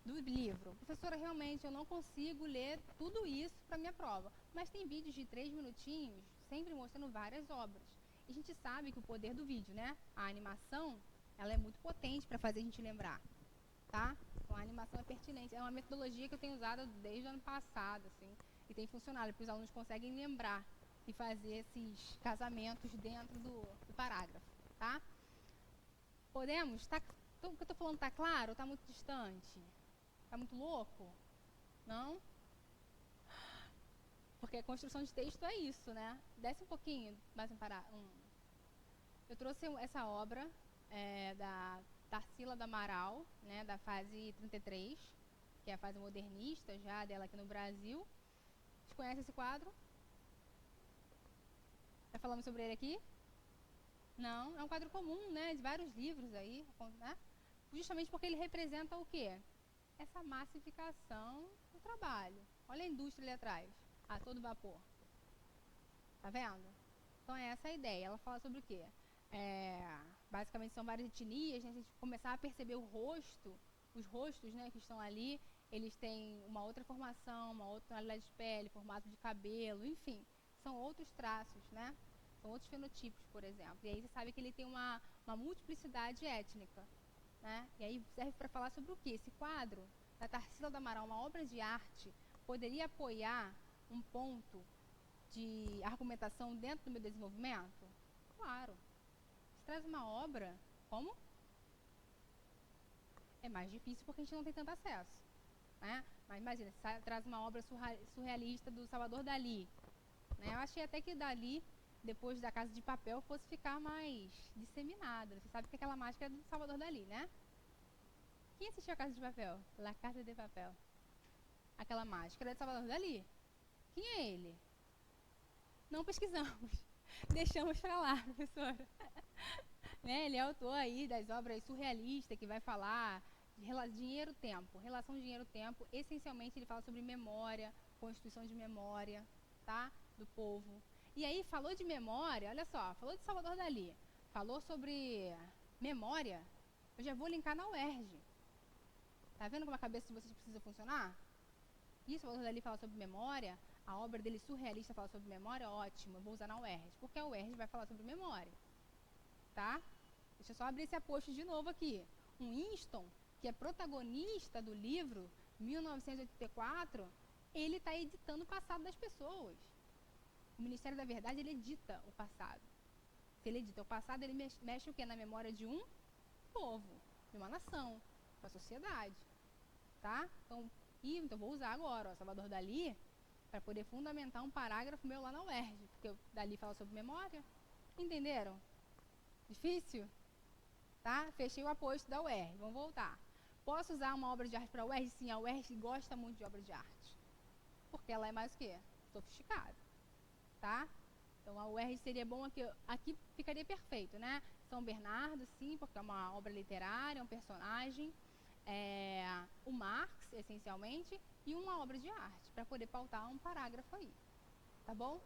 do livro. Professora, realmente eu não consigo ler tudo isso para minha prova, mas tem vídeos de 3 minutinhos, sempre mostrando várias obras. E a gente sabe que o poder do vídeo, né? A animação, ela é muito potente para fazer a gente lembrar, tá? Então, a animação é pertinente. É uma metodologia que eu tenho usado desde o ano passado, assim, e tem funcionado, porque os alunos conseguem lembrar e fazer esses casamentos dentro do parágrafo, tá? Podemos? O que eu estou falando está claro ou está muito distante? Está muito louco? Não? Porque a construção de texto é isso, né? Desce um pouquinho, mais um parágrafo. Eu trouxe essa obra da Tarsila do Amaral, né, da fase 33, que é a fase modernista já dela aqui no Brasil. Vocês conhecem esse quadro? Já falamos sobre ele aqui? Não, é um quadro comum, né, de vários livros aí, né? Justamente porque ele representa o quê? Essa massificação do trabalho. Olha a indústria ali atrás, a todo vapor. Tá vendo? Então é essa a ideia. Ela fala sobre o quê? Basicamente são várias etnias, né? A gente começar a perceber os rostos, né, que estão ali, eles têm uma outra formação, uma outra tonalidade de pele, formato de cabelo, enfim, são outros traços, né? São outros fenotipos, por exemplo. E aí você sabe que ele tem uma multiplicidade étnica, né? E aí serve para falar sobre o quê? Esse quadro da Tarsila do Amaral, uma obra de arte, poderia apoiar um ponto de argumentação dentro do meu desenvolvimento? Claro. Você traz uma obra, como? É mais difícil porque a gente não tem tanto acesso, né? Mas imagina, você traz uma obra surrealista do Salvador Dalí, né? Eu achei até que Dalí, depois da Casa de Papel, fosse ficar mais disseminada. Você sabe que aquela máscara é do Salvador Dalí, né? Quem assistiu a Casa de Papel? La Casa de Papel. Aquela máscara é do Salvador Dalí. Quem é ele? Não pesquisamos. Deixamos para lá, professora. Né? Ele é autor aí das obras surrealistas, que vai falar de dinheiro-tempo, relação dinheiro-tempo. Essencialmente ele fala sobre memória, constituição de memória, tá? Do povo. E aí falou de memória, olha só, falou de Salvador Dalí, falou sobre memória, eu já vou linkar na UERJ. Tá vendo como a cabeça de vocês precisa funcionar? E Salvador Dalí fala sobre memória, a obra dele surrealista fala sobre memória, ótimo, eu vou usar na UERJ, porque a UERJ vai falar sobre memória. Tá? Deixa eu só abrir esse aposto de novo aqui. O Winston, que é protagonista do livro 1984, ele está editando o passado das pessoas. O Ministério da Verdade, ele edita o passado. Se ele edita o passado, ele mexe o quê? Na memória de um povo, de uma nação, de uma sociedade. tá? Então vou usar agora, ó, Salvador Dalí, para poder fundamentar um parágrafo meu lá na UERJ, porque o Dalí fala sobre memória. Entenderam? Difícil? Tá? Fechei o aposto da UERJ, vamos voltar. Posso usar uma obra de arte para a UERJ? Sim, a UERJ gosta muito de obra de arte, porque ela é mais o quê? Sofisticada, tá? Então a UERJ seria bom aqui ficaria perfeito, né? São Bernardo, sim, porque é uma obra literária, é um personagem, o Marx, essencialmente, e uma obra de arte, para poder pautar um parágrafo aí, tá bom?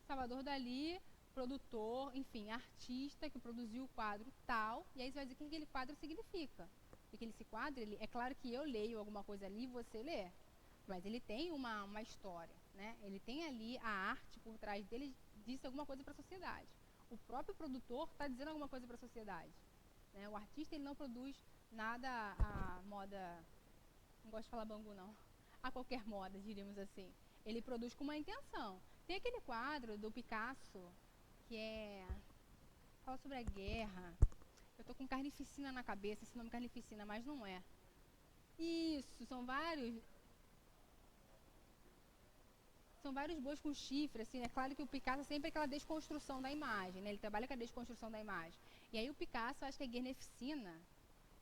Salvador Dalí, produtor, enfim, artista que produziu o quadro tal, e aí você vai dizer o que aquele quadro significa. Porque esse quadro, é claro que eu leio alguma coisa ali e você lê, mas ele tem uma história, né? Ele tem ali a arte por trás dele, diz alguma coisa para a sociedade. O próprio produtor está dizendo alguma coisa para a sociedade, né? O artista, ele não produz nada à moda, não gosto de falar bangu não, a qualquer moda, diríamos assim. Ele produz com uma intenção. Tem aquele quadro do Picasso, que fala sobre a guerra. Eu tô com carnificina na cabeça, esse nome carnificina, mas não é. Isso, são vários bois com chifre, assim, é claro que o Picasso é sempre aquela desconstrução da imagem, né? Ele trabalha com a desconstrução da imagem. E aí o Picasso, acho que é Guerneficina,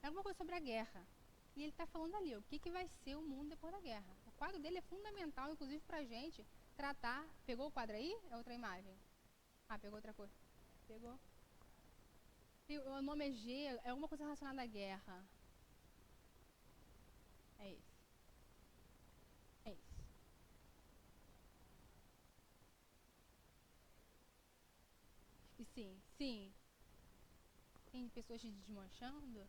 é alguma coisa sobre a guerra. E ele está falando ali, o que vai ser o mundo depois da guerra. O quadro dele é fundamental, inclusive, pra gente tratar... Pegou o quadro aí? É outra imagem. Ah, pegou outra coisa. Pegou. O nome é G, é alguma coisa relacionada à guerra. É esse. É esse. E sim. Tem pessoas se desmanchando.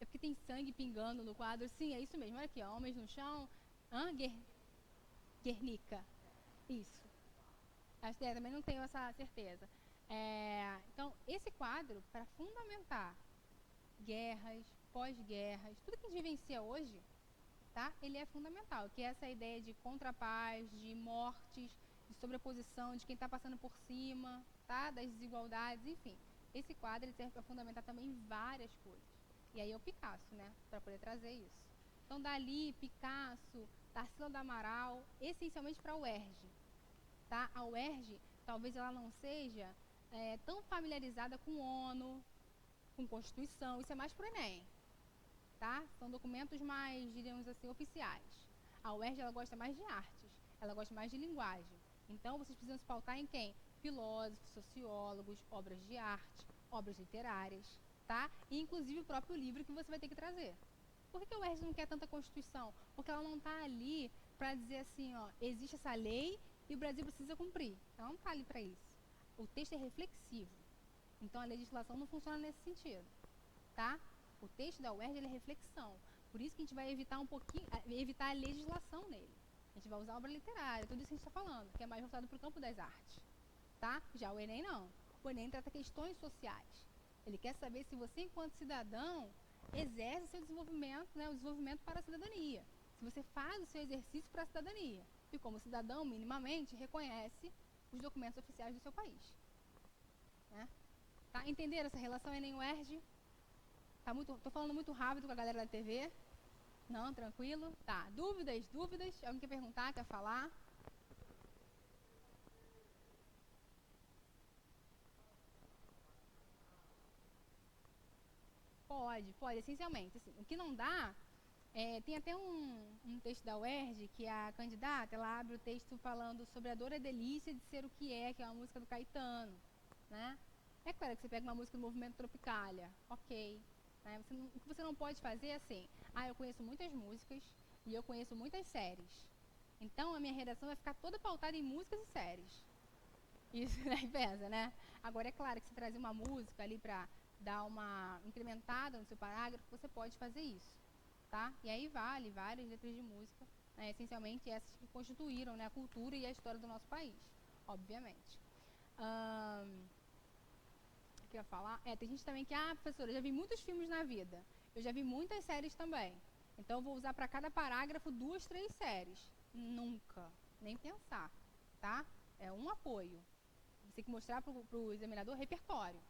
É porque tem sangue pingando no quadro. Sim, é isso mesmo. Olha aqui, ó, homens no chão. Guernica. Isso. Acho que também não tenho essa certeza. Então, esse quadro, para fundamentar guerras, pós-guerras, tudo que a gente vivencia hoje, tá? Ele é fundamental, que é essa ideia de contrapaz, de mortes, de sobreposição, de quem está passando por cima, tá? Das desigualdades, enfim. Esse quadro ele serve para fundamentar também várias coisas. E aí é o Picasso, né? Para poder trazer isso. Então, Dalí, Picasso, Tarsila do Amaral, essencialmente para a UERJ, tá? A UERJ, talvez ela não seja tão familiarizada com ONU, com Constituição, isso é mais para o Enem, tá? São documentos mais, diríamos assim, oficiais. A UERJ, ela gosta mais de artes, ela gosta mais de linguagem. Então, vocês precisam se pautar em quem? Filósofos, sociólogos, obras de arte, obras literárias, tá? E, inclusive, o próprio livro que você vai ter que trazer. Por que a UERJ não quer tanta Constituição? Porque ela não está ali para dizer assim, ó, existe essa lei e o Brasil precisa cumprir. Ela não está ali para isso. O texto é reflexivo. Então, a legislação não funciona nesse sentido, tá? O texto da UERJ ele é reflexão. Por isso que a gente vai evitar evitar a legislação nele. A gente vai usar obra literária, tudo isso que a gente está falando, que é mais voltado para o campo das artes, tá? Já o Enem não. O Enem trata questões sociais. Ele quer saber se você, enquanto cidadão, exerce o seu desenvolvimento, né, o desenvolvimento para a cidadania. Se você faz o seu exercício para a cidadania. E como cidadão, minimamente, reconhece os documentos oficiais do seu país. Né? Tá? Entenderam essa relação Enem-UERJ? Tô falando muito rápido com a galera da TV. Não, tranquilo? Tá. Dúvidas? Alguém quer perguntar, quer falar? Pode, essencialmente. Assim, o que não dá, tem até um texto da UERJ que a candidata, ela abre o texto falando sobre a dor e a delícia de ser o que é uma música do Caetano, né? É claro que você pega uma música do Movimento Tropicália, ok. Né? O que você não pode fazer é assim, eu conheço muitas músicas e eu conheço muitas séries. Então, a minha redação vai ficar toda pautada em músicas e séries. Isso daí pesa, né? Agora, é claro que se trazer uma música ali para dar uma incrementada no seu parágrafo, você pode fazer isso, tá? E aí vale várias letras de música, né? Essencialmente essas que constituíram, né, a cultura e a história do nosso país, obviamente. O que eu ia falar? Tem gente também que, professora, eu já vi muitos filmes na vida, eu já vi muitas séries também, então eu vou usar para cada parágrafo 2, 3 séries. Nunca, nem pensar, tá? É um apoio. Você tem que mostrar para o examinador repertório.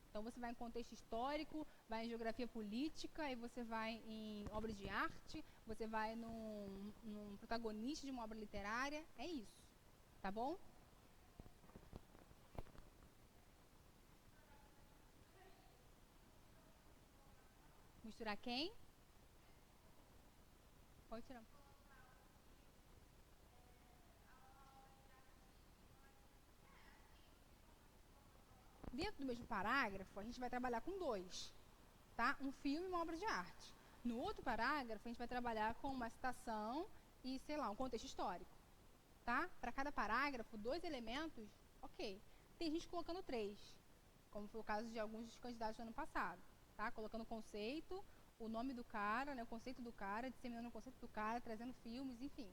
Então, você vai em contexto histórico, vai em geografia política, aí você vai em obras de arte, você vai num protagonista de uma obra literária. É isso, tá bom? Misturar quem? Pode tirar. Dentro do mesmo parágrafo, a gente vai trabalhar com dois, tá? Um filme e uma obra de arte. No outro parágrafo, a gente vai trabalhar com uma citação e, sei lá, um contexto histórico, tá? Para cada parágrafo, dois elementos, ok. Tem gente colocando três, como foi o caso de alguns dos candidatos do ano passado, tá? Colocando o conceito, o nome do cara, né? O conceito do cara, disseminando o conceito do cara, trazendo filmes, enfim.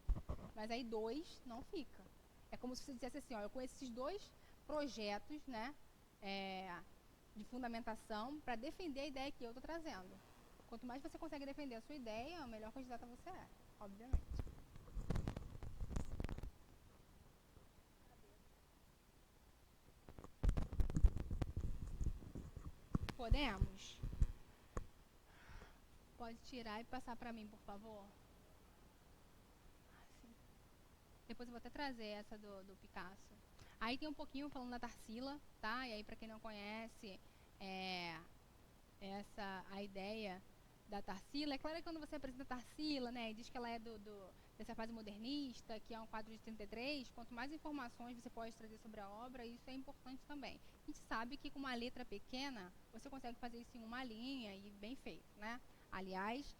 Mas aí dois não fica. É como se você dissesse assim, ó, eu conheço esses dois projetos, né? De fundamentação para defender a ideia que eu estou trazendo. Quanto mais você consegue defender a sua ideia, melhor candidata você é, obviamente. Podemos? Pode tirar e passar para mim, por favor? Assim. Depois eu vou até trazer essa do Picasso. Aí tem um pouquinho falando da Tarsila, tá? E aí, para quem não conhece, a ideia da Tarsila. É claro que quando você apresenta a Tarsila, né, e diz que ela é dessa fase modernista, que é um quadro de 33, quanto mais informações você pode trazer sobre a obra, isso é importante também. A gente sabe que com uma letra pequena, você consegue fazer isso em uma linha e bem feito, né? Aliás,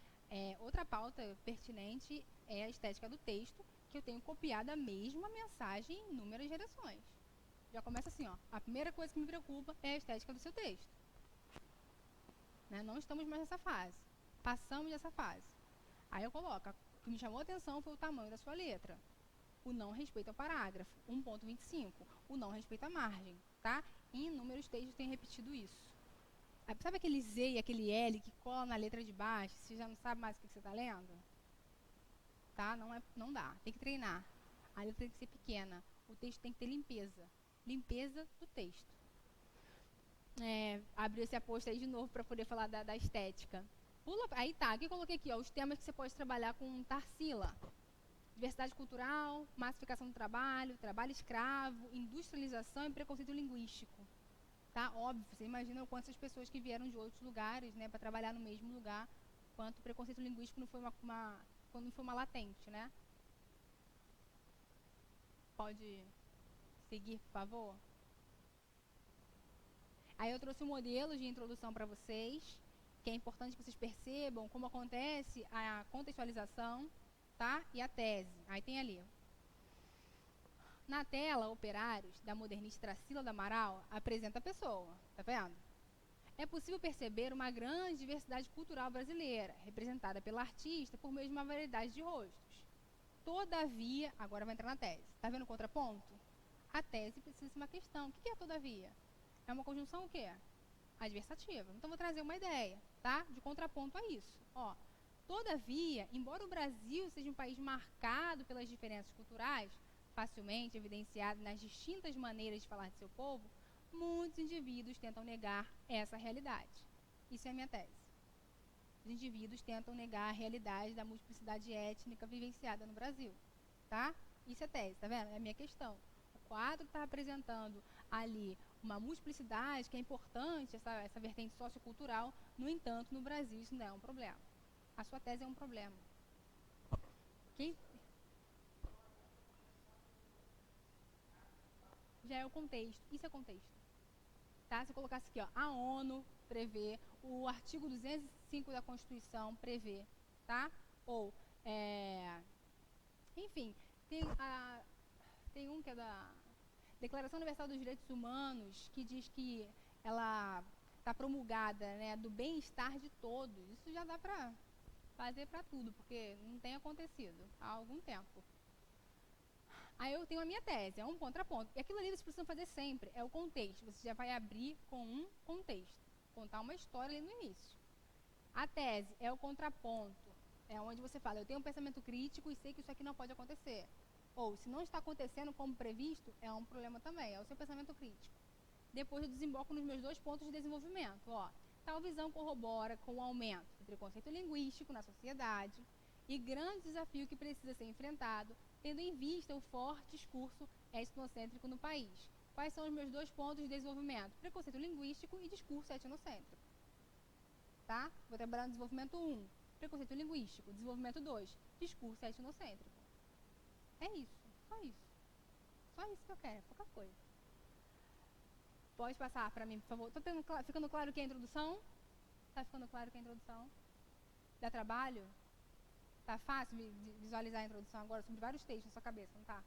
outra pauta pertinente é a estética do texto, que eu tenho copiado a mesma mensagem em inúmeras gerações. Já começa assim, ó. A primeira coisa que me preocupa é a estética do seu texto. Né? Não estamos mais nessa fase. Passamos dessa fase. Aí eu coloco, o que me chamou a atenção foi o tamanho da sua letra. O não respeito ao parágrafo, 1.25. O não respeito à margem, tá? Em inúmeros textos tem repetido isso. Sabe aquele Z e aquele L que cola na letra de baixo? Você já não sabe mais o que você está lendo? Tá? Não dá. Tem que treinar. A letra tem que ser pequena. O texto tem que ter limpeza. Limpeza do texto. Abrir esse aposto aí de novo para poder falar da estética. Aí tá, aqui eu coloquei aqui, ó, os temas que você pode trabalhar com Tarsila. Diversidade cultural, massificação do trabalho, trabalho escravo, industrialização e preconceito linguístico. Tá? Óbvio, você imagina quantas pessoas que vieram de outros lugares, né, para trabalhar no mesmo lugar, quanto preconceito linguístico não foi quando não foi uma latente, né? Pode seguir, por favor? Aí eu trouxe um modelo de introdução para vocês, que é importante que vocês percebam como acontece a contextualização, tá? E a tese. Aí tem ali. Na tela, Operários, da modernista Tarsila do Amaral, apresenta a pessoa, tá vendo? É possível perceber uma grande diversidade cultural brasileira, representada pela artista por meio de uma variedade de rostos. Todavia, agora vai entrar na tese. Tá vendo o contraponto? A tese precisa ser uma questão. O que é todavia? É uma conjunção o quê? Adversativa. Então, vou trazer uma ideia, tá? De contraponto a isso. Ó, todavia, embora o Brasil seja um país marcado pelas diferenças culturais, facilmente evidenciado nas distintas maneiras de falar de seu povo, muitos indivíduos tentam negar essa realidade. Isso é a minha tese. Os indivíduos tentam negar a realidade da multiplicidade étnica vivenciada no Brasil, tá? Isso é tese, tá vendo? É a minha questão. O quadro está apresentando ali uma multiplicidade que é importante, essa vertente sociocultural. No entanto, no Brasil isso não é um problema. A sua tese é um problema. Quem... Já é o contexto. Isso é contexto. Tá? Se eu colocasse aqui, ó, a ONU prevê, o artigo 205 da Constituição prevê, tá? Ou, enfim, tem um que é da Declaração Universal dos Direitos Humanos, que diz que ela está promulgada, né, do bem-estar de todos. Isso já dá para fazer para tudo, porque não tem acontecido há algum tempo. Aí eu tenho a minha tese, é um contraponto. E aquilo ali vocês precisam fazer sempre, é o contexto. Você já vai abrir com um contexto, contar uma história ali no início. A tese é o contraponto, é onde você fala, eu tenho um pensamento crítico e sei que isso aqui não pode acontecer. Ou, se não está acontecendo como previsto, é um problema também, é o seu pensamento crítico. Depois eu desemboco nos meus 2 pontos de desenvolvimento. Ó, tal visão corrobora com o aumento do preconceito linguístico na sociedade e grande desafio que precisa ser enfrentado, tendo em vista o forte discurso etnocêntrico no país. Quais são os meus 2 pontos de desenvolvimento? Preconceito linguístico e discurso etnocêntrico. Tá? Vou trabalhar no desenvolvimento 1, preconceito linguístico. Desenvolvimento 2, discurso etnocêntrico. É isso, só isso. Só isso que eu quero, pouca coisa. Pode passar para mim, por favor. Tá ficando claro que é a introdução? Tá ficando claro que é a introdução? Dá trabalho? Tá fácil visualizar a introdução agora sobre vários textos na sua cabeça, não tá?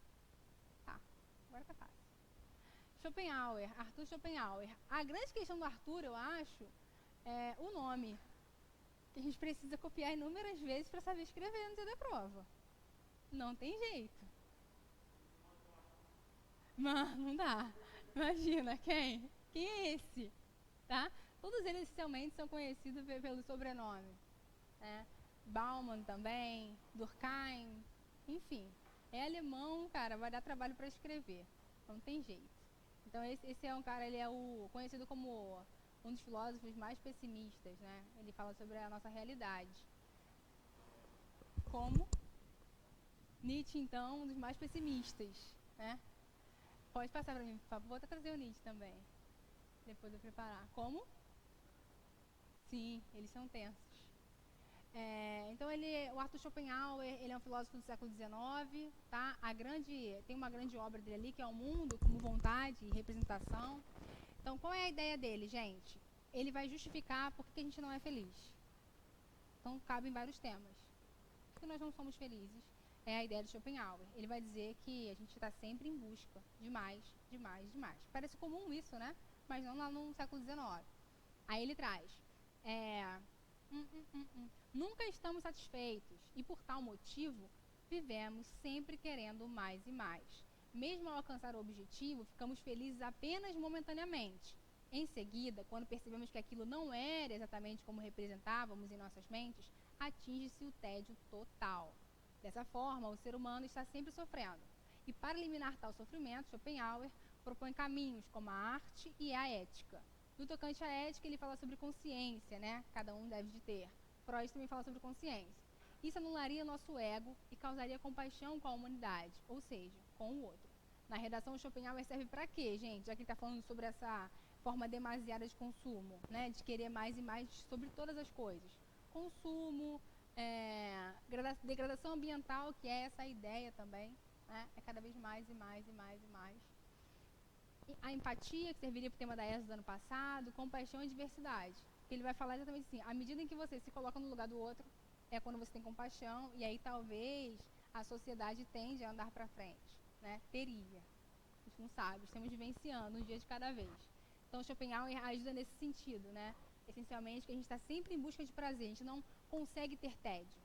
Tá, agora tá fácil. Schopenhauer, Arthur Schopenhauer. A grande questão do Arthur, eu acho, é o nome. Que a gente precisa copiar inúmeras vezes para saber escrever no dia da prova. Não tem jeito. Não dá. Imagina, quem? Quem é esse? Tá? Todos eles essencialmente são conhecidos pelo sobrenome. Né? Bauman também, Durkheim, enfim. É alemão, cara, vai dar trabalho para escrever. Não tem jeito. Então esse é um cara, ele é conhecido como um dos filósofos mais pessimistas, né? Ele fala sobre a nossa realidade. Como Nietzsche, então, um dos mais pessimistas, né? Pode passar para mim, por favor. Vou até trazer o Nietzsche também, depois de eu preparar. Como? Sim, eles são tensos. Então, o Arthur Schopenhauer, ele é um filósofo do século XIX, tá? Tem uma grande obra dele ali, que é O Mundo como Vontade e Representação. Então, qual é a ideia dele, gente? Ele vai justificar por que a gente não é feliz. Então, cabe em vários temas. Por que nós não somos felizes? É a ideia de Schopenhauer. Ele vai dizer que a gente está sempre em busca de mais, de mais, de mais. Parece comum isso, né? Mas não lá no século XIX. Aí ele traz... Nunca estamos satisfeitos e, por tal motivo, vivemos sempre querendo mais e mais. Mesmo ao alcançar o objetivo, ficamos felizes apenas momentaneamente. Em seguida, quando percebemos que aquilo não era exatamente como representávamos em nossas mentes, atinge-se o tédio total. Dessa forma, o ser humano está sempre sofrendo. E para eliminar tal sofrimento, Schopenhauer propõe caminhos como a arte e a ética. No tocante à ética, ele fala sobre consciência, né? Cada um deve de ter. Freud também fala sobre consciência. Isso anularia nosso ego e causaria compaixão com a humanidade, ou seja, com o outro. Na redação, Schopenhauer serve para quê, gente? Já que ele está falando sobre essa forma demasiada de consumo, né? De querer mais e mais sobre todas as coisas. Consumo, degradação ambiental, que é essa ideia também, né? É cada vez mais e mais e mais e mais. A empatia, que serviria para o tema da ESA do ano passado, compaixão e diversidade. Que ele vai falar exatamente assim, à medida em que você se coloca no lugar do outro, é quando você tem compaixão, e aí talvez a sociedade tende a andar para frente, né? Teria. A gente não sabe, estamos vivenciando um dia de cada vez. Então, Schopenhauer ajuda nesse sentido, né? Essencialmente, que a gente está sempre em busca de prazer, a gente não consegue ter tédio.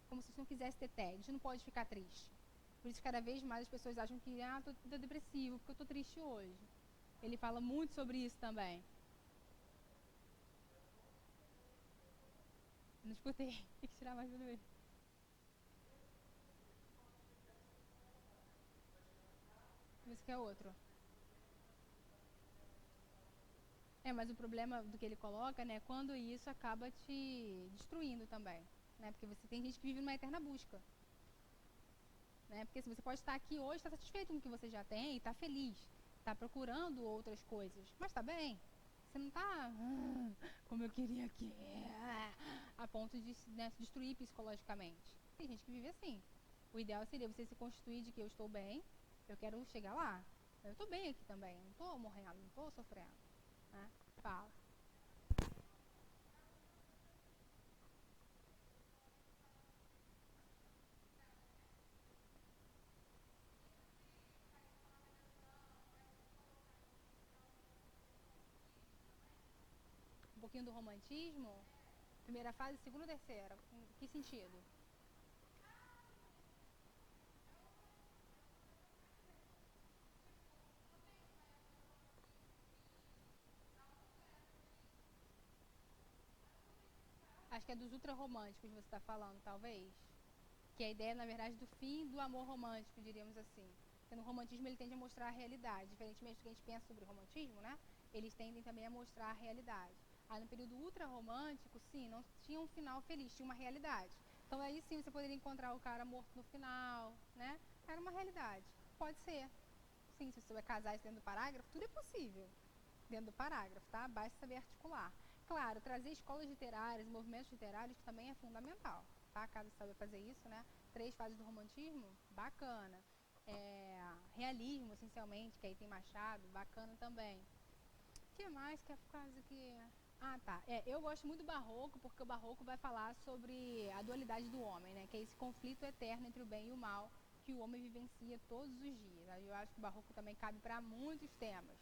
Como se a gente não quisesse ter tédio, a gente não pode ficar triste. Por isso, cada vez mais as pessoas acham que, tô depressivo, porque eu tô triste hoje. Ele fala muito sobre isso também. Não escutei. Tem que tirar mais uma vez. Esse que é outro. Mas o problema do que ele coloca, né, é quando isso acaba te destruindo também, né? Porque você tem gente que vive numa eterna busca. Né? Porque assim, você pode estar aqui hoje, está satisfeito com o que você já tem, está feliz, está procurando outras coisas, mas está bem. Você não está como eu queria que a ponto de se destruir psicologicamente. Tem gente que vive assim. O ideal seria você se constituir de que eu estou bem, eu quero chegar lá. Eu estou bem aqui também, não estou morrendo, não estou sofrendo. Né? Fala. Um pouquinho do romantismo. Primeira fase, segunda ou terceira? Em que sentido? Acho que é dos ultra românticos que você está falando, talvez. que é a ideia, na verdade, do fim do amor romântico, diríamos assim. Porque no romantismo ele tende a mostrar a realidade. Diferentemente do que a gente pensa sobre o romantismo, né? Eles tendem também a mostrar a realidade. Aí no período ultra-romântico, sim, não tinha um final feliz, tinha uma realidade. Então aí sim você poderia encontrar o cara morto no final, né? Era uma realidade. Pode ser. Sim, se você vai casar isso dentro do parágrafo, tudo é possível dentro do parágrafo, tá? Basta saber articular. Claro, trazer escolas literárias, movimentos literários também é fundamental, tá? Caso você saiba fazer isso, né? 3 fases do romantismo, bacana. Realismo, essencialmente, que aí tem Machado, bacana também. O que mais que é quase que... Ah, tá. Eu gosto muito do Barroco, porque o Barroco vai falar sobre a dualidade do homem, né? Que é esse conflito eterno entre o bem e o mal que o homem vivencia todos os dias. Aí eu acho que o Barroco também cabe para muitos temas.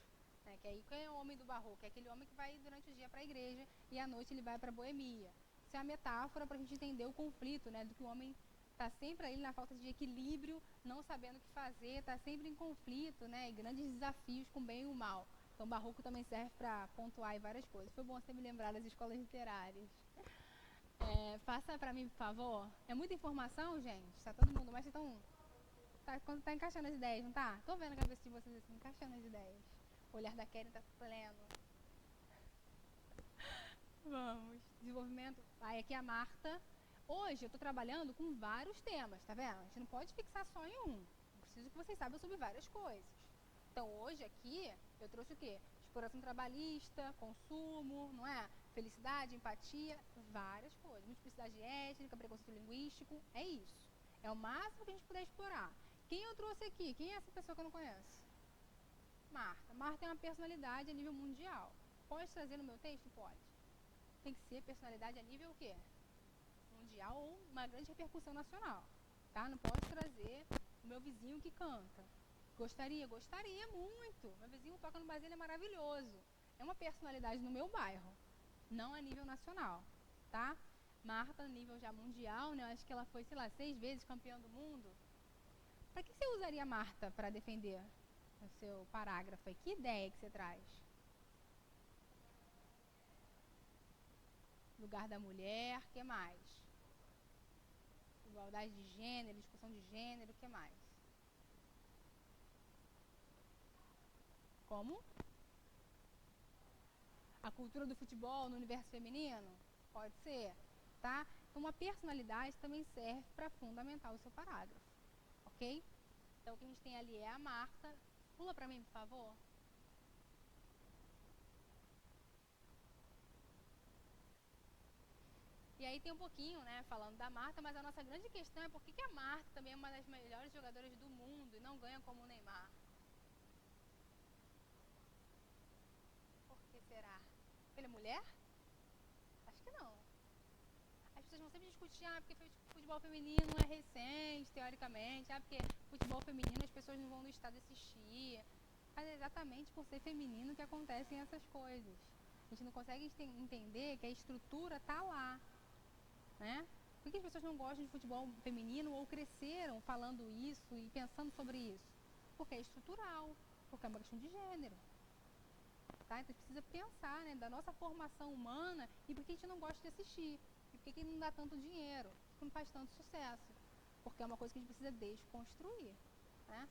Né? Que aí, quem é o homem do Barroco? É aquele homem que vai durante o dia para a igreja e à noite ele vai para a boemia. Isso é a metáfora para a gente entender o conflito, né? Do que o homem está sempre aí na falta de equilíbrio, não sabendo o que fazer, está sempre em conflito, né? E grandes desafios com o bem e o mal. Então, o Barroco também serve para pontuar várias coisas. Foi bom você me lembrar das escolas literárias. Faça para mim, por favor. É muita informação, gente. Tá todo mundo, mas estão... Tá encaixando as ideias, não tá? Tô vendo a cabeça de vocês assim, encaixando as ideias. O olhar da Karen tá pleno. Vamos. Desenvolvimento. Aí aqui a Marta. Hoje eu tô trabalhando com vários temas, tá vendo? A gente não pode fixar só em um. Eu preciso que vocês saibam sobre várias coisas. Então hoje aqui eu trouxe o quê? Exploração trabalhista, consumo, não é? Felicidade, empatia, várias coisas. Multiplicidade étnica, preconceito linguístico, é isso. É o máximo que a gente puder explorar. Quem eu trouxe aqui? Quem é essa pessoa que eu não conheço? Marta. Marta é uma personalidade a nível mundial. Pode trazer no meu texto? Pode. Tem que ser personalidade a nível o quê? Mundial ou uma grande repercussão nacional. Tá? Não posso trazer o meu vizinho que canta. Gostaria? Gostaria muito. Meu vizinho toca no barzinho, ele é maravilhoso. É uma personalidade no meu bairro, não a nível nacional, tá? Marta, a nível já mundial, né? Eu acho que ela foi, sei lá, 6 vezes campeã do mundo. Para que você usaria Marta para defender o seu parágrafo aí? Que ideia que você traz? Lugar da mulher, o que mais? Igualdade de gênero, discussão de gênero, o que mais? Como? A cultura do futebol no universo feminino? Pode ser, tá? Então, uma personalidade também serve para fundamentar o seu parágrafo, ok? Então, o que a gente tem ali é a Marta. Pula para mim, por favor. E aí tem um pouquinho, né, falando da Marta, mas a nossa grande questão é por que a Marta também é uma das melhores jogadoras do mundo e não ganha como o Neymar? Por que será? Porque ele é mulher? Acho que não. As pessoas vão sempre discutir, porque futebol feminino é recente, teoricamente, porque futebol feminino as pessoas não vão no estádio assistir. Mas é exatamente por ser feminino que acontecem essas coisas. A gente não consegue entender que a estrutura está lá, né? Por que as pessoas não gostam de futebol feminino ou cresceram falando isso e pensando sobre isso? Porque é estrutural, porque é uma questão de gênero. Tá? Então a gente precisa pensar, né, da nossa formação humana e por que a gente não gosta de assistir. E por que não dá tanto dinheiro, por que não faz tanto sucesso. Porque é uma coisa que a gente precisa desconstruir, né?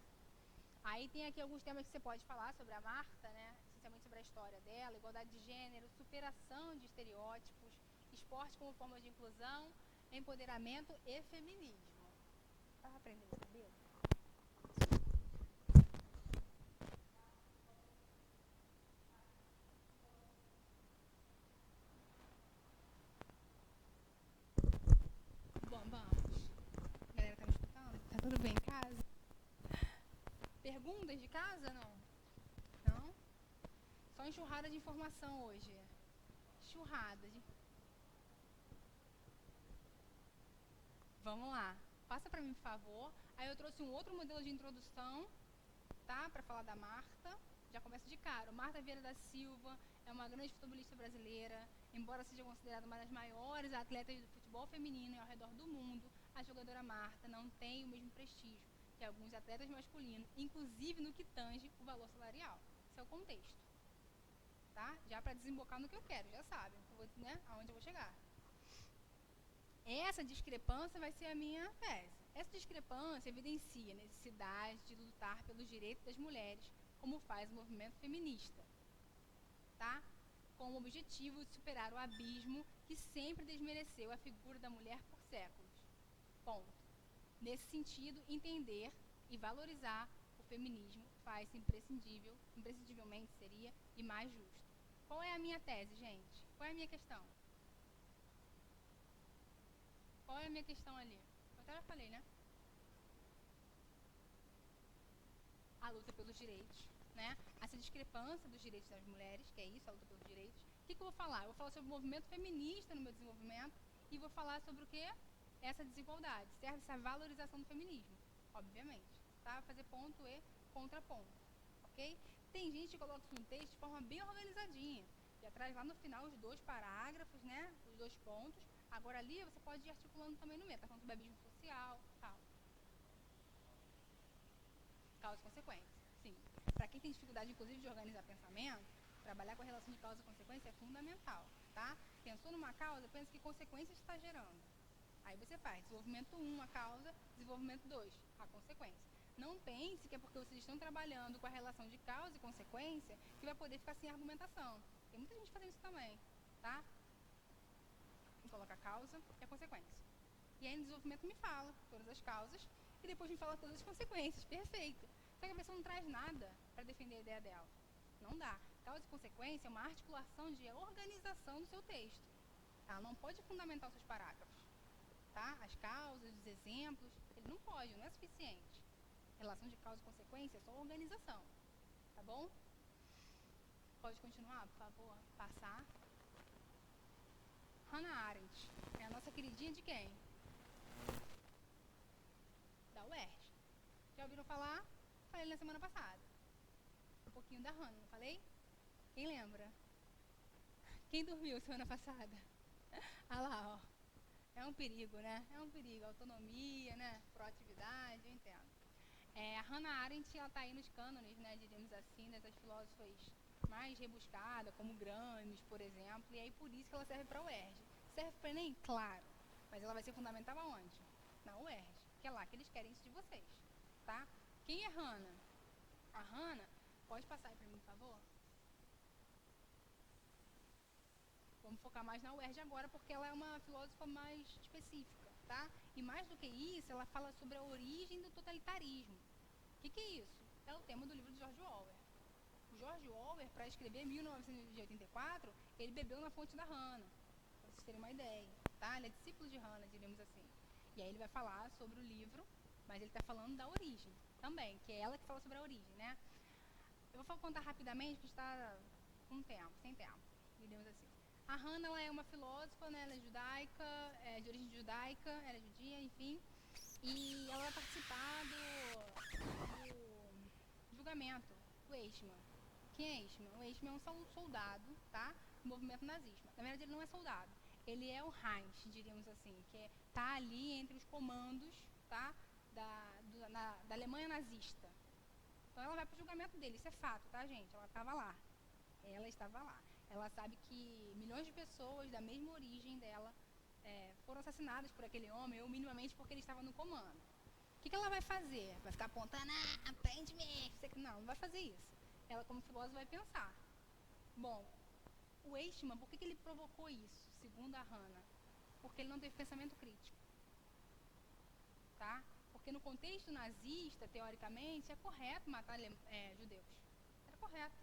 Aí tem aqui alguns temas que você pode falar sobre a Marta, né? Essencialmente sobre a história dela, igualdade de gênero, superação de estereótipos, esporte como forma de inclusão, empoderamento e feminismo. Estava aprendendo o cabelo? Bom, vamos. A galera tá me escutando? Tá tudo bem em casa? Perguntas de casa, não? Não? Só enxurrada de informação hoje. Enxurrada de... Vamos lá. Passa pra mim, por favor. Aí eu trouxe um outro modelo de introdução, tá? Pra falar da Marta. Já começa de cara. Marta Vieira da Silva é uma grande futebolista brasileira. Embora seja considerada uma das maiores atletas do futebol feminino e ao redor do mundo, a jogadora Marta não tem o mesmo prestígio que alguns atletas masculinos, inclusive no que tange o valor salarial. Esse é o contexto. Tá? Já para desembocar no que eu quero, já sabem, né? Aonde eu vou chegar. Essa discrepância vai ser a minha tese. Essa discrepância evidencia a necessidade de lutar pelos direitos das mulheres, como faz o movimento feminista, tá? Com o objetivo de superar o abismo que sempre desmereceu a figura da mulher por séculos. Ponto. Nesse sentido, entender e valorizar o feminismo faz imprescindivelmente seria, e mais justo. Qual é a minha tese, gente? Qual é a minha questão? Qual é a minha questão ali? Eu até já falei, né? A luta pelos direitos, né? Essa discrepância dos direitos das mulheres, que é isso, a luta pelos direitos. O que eu vou falar? Eu vou falar sobre o movimento feminista no meu desenvolvimento e vou falar sobre o quê? Essa desigualdade, certo? Essa valorização do feminismo, obviamente, tá? Fazer ponto e contraponto, ok? Tem gente que coloca isso no texto de forma bem organizadinha, já traz lá no final os 2 parágrafos, né? Os 2 pontos. Agora ali você pode ir articulando também no meio, tá falando sobre abismo social, tal. Causa e consequência, sim. Para quem tem dificuldade, inclusive, de organizar pensamento, trabalhar com a relação de causa e consequência é fundamental, tá? Pensou numa causa, pensa que consequência está gerando. Aí você faz desenvolvimento 1, a causa, desenvolvimento 2, a consequência. Não pense que é porque vocês estão trabalhando com a relação de causa e consequência que vai poder ficar sem argumentação. Tem muita gente fazendo isso também, tá? Coloca a causa e a consequência. E aí no desenvolvimento me fala todas as causas e depois me fala todas as consequências. Perfeito. Só que a pessoa não traz nada para defender a ideia dela. Não dá. Causa e consequência é uma articulação de organização do seu texto. Ela não pode fundamentar os seus parágrafos. Tá? As causas, os exemplos, ele não pode, não é suficiente. Relação de causa e consequência é só organização. Tá bom? Pode continuar, por favor? Passar. Hannah Arendt é a nossa queridinha de quem? Da UERJ. Já ouviram falar? Falei na semana passada. Um pouquinho da Hannah, não falei? Quem lembra? Quem dormiu semana passada? Ah lá, ó. É um perigo, né? É um perigo. Autonomia, né? Proatividade, eu entendo. A Hannah Arendt, ela tá aí nos cânones, né? Diríamos assim, dessas filósofas mais rebuscadas, como Gramsci, por exemplo. E aí, por isso que ela serve para a UERJ. Serve para o Enem? Claro. Mas ela vai ser fundamental aonde? Na UERJ. Que é lá que eles querem isso de vocês. Tá? Quem é Hannah? A Hannah, pode passar aí para mim, por favor? Vamos focar mais na UERJ agora, porque ela é uma filósofa mais específica, tá? E mais do que isso, ela fala sobre a origem do totalitarismo. O que é isso? É o tema do livro de George Orwell. O George Orwell, para escrever 1984, ele bebeu na fonte da Hannah, para vocês terem uma ideia, tá? Ele é discípulo de Hannah, diríamos assim. E aí ele vai falar sobre o livro, mas ele está falando da origem também, que é ela que fala sobre a origem, né? Eu vou contar rapidamente, porque está com tempo, sem tempo, diríamos assim. A Hannah, ela é uma filósofa, né? Ela é judaica, de origem judaica, ela é judia, enfim. E ela vai participar do julgamento do Eichmann. Quem é Eichmann? O Eichmann é um soldado, tá? Do movimento nazista. Na verdade, ele não é soldado. Ele é o Reich, diríamos assim, que tá ali entre os comandos, tá? Da Alemanha nazista. Então ela vai pro julgamento dele, isso é fato, tá, gente? Ela estava lá. Ela estava lá. Ela sabe que milhões de pessoas da mesma origem dela foram assassinadas por aquele homem, ou minimamente porque ele estava no comando. O que ela vai fazer? Vai ficar apontando, prende-me. Não, não vai fazer isso. Ela, como filósofa, vai pensar. Bom, o Eichmann, por que ele provocou isso, segundo a Hannah? Porque ele não teve pensamento crítico. Tá? Porque no contexto nazista, teoricamente, é correto matar judeus. Era correto.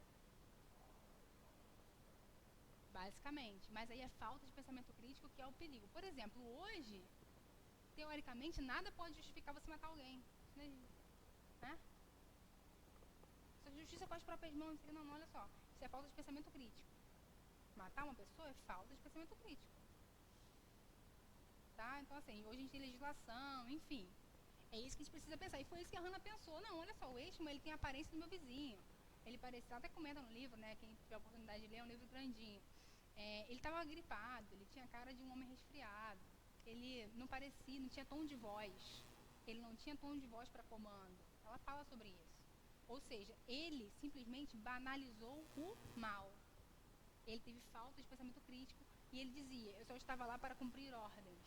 Basicamente. Mas aí é falta de pensamento crítico que é o perigo. Por exemplo, hoje, teoricamente, nada pode justificar você matar alguém. Né? Sua justiça com as próprias mãos. Não, olha só. Isso é falta de pensamento crítico. Matar uma pessoa é falta de pensamento crítico. Tá? Então, assim, hoje a gente tem legislação, enfim. É isso que a gente precisa pensar. E foi isso que a Hannah pensou. Não, olha só, o Eichmann, ele tem a aparência do meu vizinho. Ele parecia, ela até comenta no livro, né? Quem tiver a oportunidade de ler, é um livro grandinho. Ele estava gripado, ele tinha cara de um homem resfriado. Ele não parecia, não tinha tom de voz. Ele não tinha tom de voz para comando. Ela fala sobre isso. Ou seja, ele simplesmente banalizou o mal. Ele teve falta de pensamento crítico e ele dizia, eu só estava lá para cumprir ordens.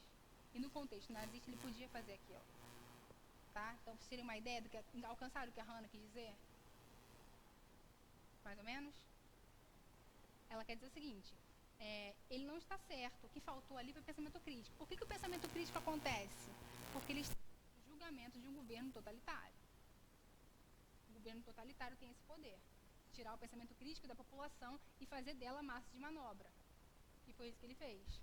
E no contexto nazista ele podia fazer aquilo, tá? Então, pra vocês terem uma ideia do que alcançaram o que a Hannah quis dizer, mais ou menos, ela quer dizer o seguinte: ele não está certo. O que faltou ali foi pensamento crítico. Por que o pensamento crítico acontece? Porque ele está no julgamento de um governo totalitário. O governo totalitário tem esse poder, tirar o pensamento crítico da população e fazer dela massa de manobra. E foi isso que ele fez.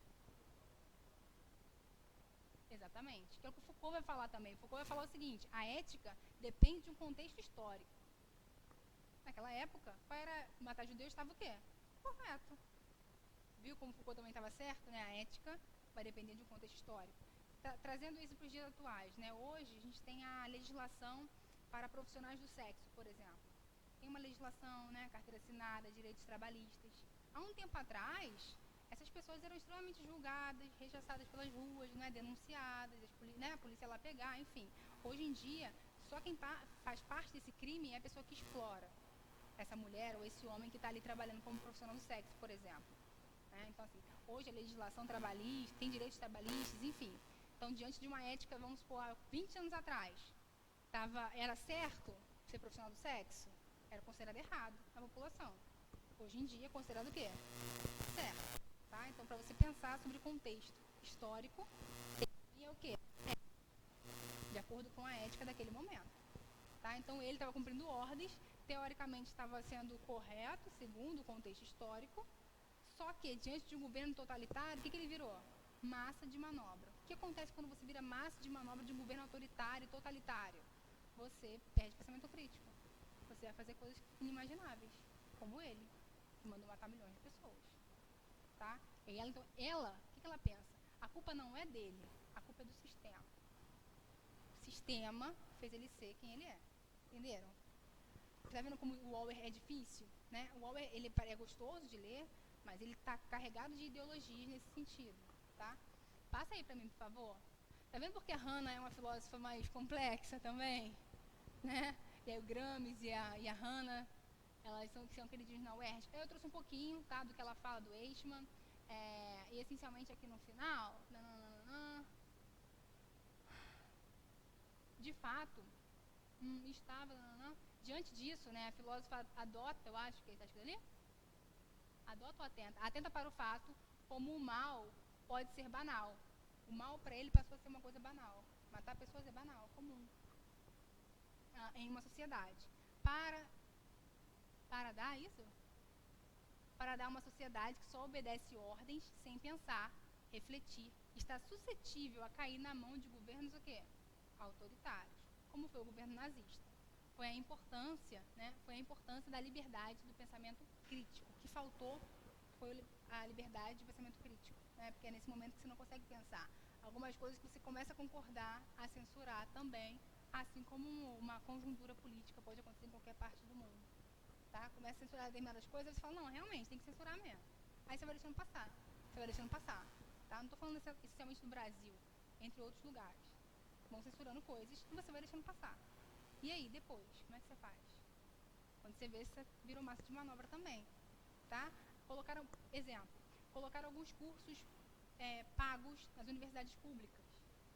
Exatamente. Que é o que o Foucault vai falar também. O Foucault vai falar o seguinte: a ética depende de um contexto histórico. Naquela época, qual era matar judeus estava o quê? Correto. Viu como Foucault também estava certo, né? A ética vai depender de um contexto histórico. Trazendo isso para os dias atuais, né? Hoje a gente tem a legislação para profissionais do sexo, por exemplo. Tem uma legislação, né? Carteira assinada, direitos trabalhistas. Há um tempo atrás, essas pessoas eram extremamente julgadas, rechaçadas pelas ruas, né? Denunciadas, né? A polícia lá pegar, enfim. Hoje em dia, só quem faz parte desse crime é a pessoa que explora essa mulher ou esse homem que está ali trabalhando como profissional do sexo, por exemplo. Então, assim, hoje a legislação trabalhista, tem direitos trabalhistas, enfim. Então, diante de uma ética, vamos supor, há 20 anos atrás, era certo ser profissional do sexo? Era considerado errado na população. Hoje em dia é considerado o quê? Certo. Tá? Então, para você pensar sobre o contexto histórico, seria o quê? De acordo com a ética daquele momento. Tá? Então, ele estava cumprindo ordens, teoricamente estava sendo correto, segundo o contexto histórico. Só que, diante de um governo totalitário, o que ele virou? Massa de manobra. O que acontece quando você vira massa de manobra de um governo autoritário e totalitário? Você perde pensamento crítico. Você vai fazer coisas inimagináveis, como ele, que mandou matar milhões de pessoas. Tá? E ela, então, o que ela pensa? A culpa não é dele, a culpa é do sistema. O sistema fez ele ser quem ele é. Entenderam? Tá vendo como o Orwell é difícil? Né? O Orwell, ele é gostoso de ler, mas ele está carregado de ideologias nesse sentido, tá? Passa aí para mim, por favor. Tá vendo porque a Hannah é uma filósofa mais complexa também? Né? E aí o Gramsci e a Hannah, elas são queridinhos na UERJ. Eu trouxe um pouquinho, tá, do que ela fala do Eichmann. E essencialmente aqui no final, de fato, diante disso, né, a filósofa adota, eu acho que está escrito ali, adota ou atenta para o fato como o mal pode ser banal. O mal para ele passou a ser uma coisa banal. Matar pessoas é banal, comum em uma sociedade. Para dar isso? Para dar uma sociedade que só obedece ordens sem pensar, refletir, está suscetível a cair na mão de governos o quê? Autoritários, como foi o governo nazista. Foi a importância da liberdade do pensamento crítico. O que faltou foi a liberdade de pensamento crítico, né? Porque é nesse momento que você não consegue pensar. Algumas coisas que você começa a concordar, a censurar também, assim como uma conjuntura política pode acontecer em qualquer parte do mundo. Tá? Começa a censurar determinadas coisas, você fala, não, realmente, tem que censurar mesmo. Aí você vai deixando passar. Tá? Não estou falando essencialmente do Brasil, entre outros lugares. Vão censurando coisas e você vai deixando passar. E aí, depois, como é que você faz? Quando você vê, você virou massa de manobra também. Tá? Colocaram alguns cursos pagos nas universidades públicas.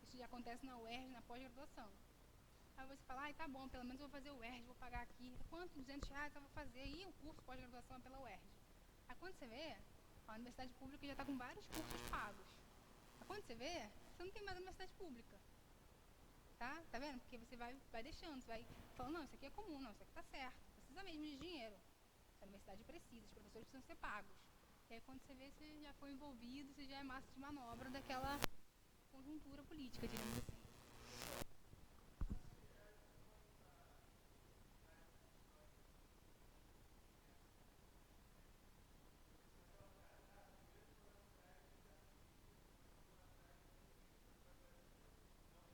Isso já acontece na UERJ, na pós-graduação. Aí você fala, tá bom, pelo menos eu vou fazer o UERJ, vou pagar aqui. Quanto? R$200 eu vou fazer. E o curso pós-graduação é pela UERJ. Aí quando você vê, a universidade pública já está com vários cursos pagos. Aí quando você vê, você não tem mais universidade pública. Tá vendo? Porque você vai deixando, você vai falando, não, isso aqui é comum, não, isso aqui tá certo. Precisa mesmo de dinheiro. A universidade precisa, os professores precisam ser pagos. E aí quando você vê, você já foi envolvido, você já é massa de manobra daquela conjuntura política, digamos assim.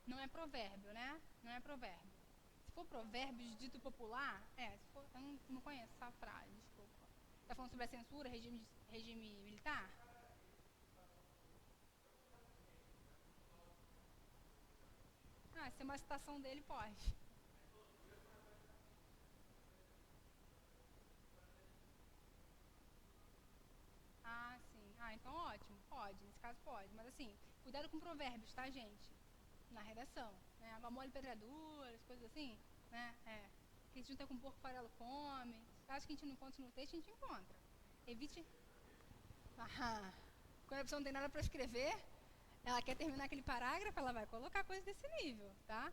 Não é provérbio, né? Não é provérbio. Se for provérbio de dito popular, eu não conheço essa frase, desculpa. Tá falando sobre a censura, regime militar? Se é uma citação dele, pode. Sim. Então ótimo, pode, nesse caso pode. Mas assim, Cuidado com provérbios, tá, gente? Na redação, né? Água mole, pedra dura, coisas assim, né? Que se junta com porco, farelo come. Acho que a gente não encontra no texto, a gente encontra. Evite... Quando a pessoa não tem nada para escrever, ela quer terminar aquele parágrafo, ela vai colocar coisas desse nível, tá?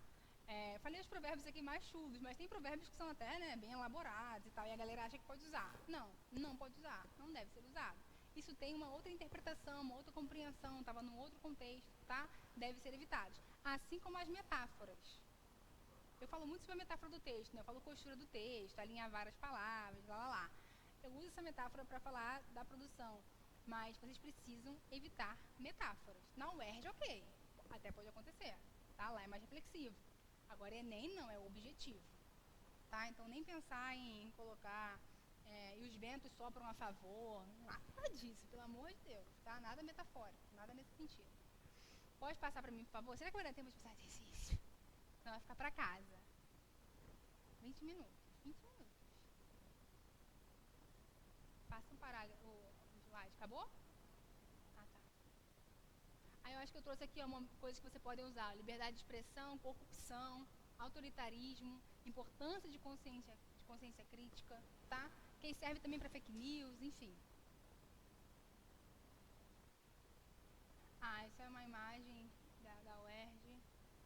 Falei os provérbios aqui mais chulos, mas tem provérbios que são até, né, bem elaborados e tal, e a galera acha que pode usar. Não pode usar, não deve ser usado. Isso tem uma outra interpretação, uma outra compreensão, estava num outro contexto, tá? Deve ser evitado. Assim como as metáforas. Eu falo muito sobre a metáfora do texto, né? Eu falo costura do texto, alinhar várias palavras, lá. Eu uso essa metáfora para falar da produção, mas vocês precisam evitar metáforas. Na UERJ, ok, até pode acontecer, tá? Lá é mais reflexivo. Agora, Enem não, é objetivo, tá? Então, nem pensar em colocar e os ventos sopram a favor, nada disso, pelo amor de Deus, tá? Nada metafórico, nada nesse sentido. Pode passar para mim, por favor? Será que vai dar tempo de passar exercício? Não, vai ficar para casa. 20 minutos. Passa um parágrafo, o slide, acabou? Ah, tá. Aí eu acho que eu trouxe aqui uma coisa que você pode usar: liberdade de expressão, corrupção, autoritarismo, importância de consciência crítica, tá? Que serve também para fake news, enfim. Isso é uma imagem da UERJ.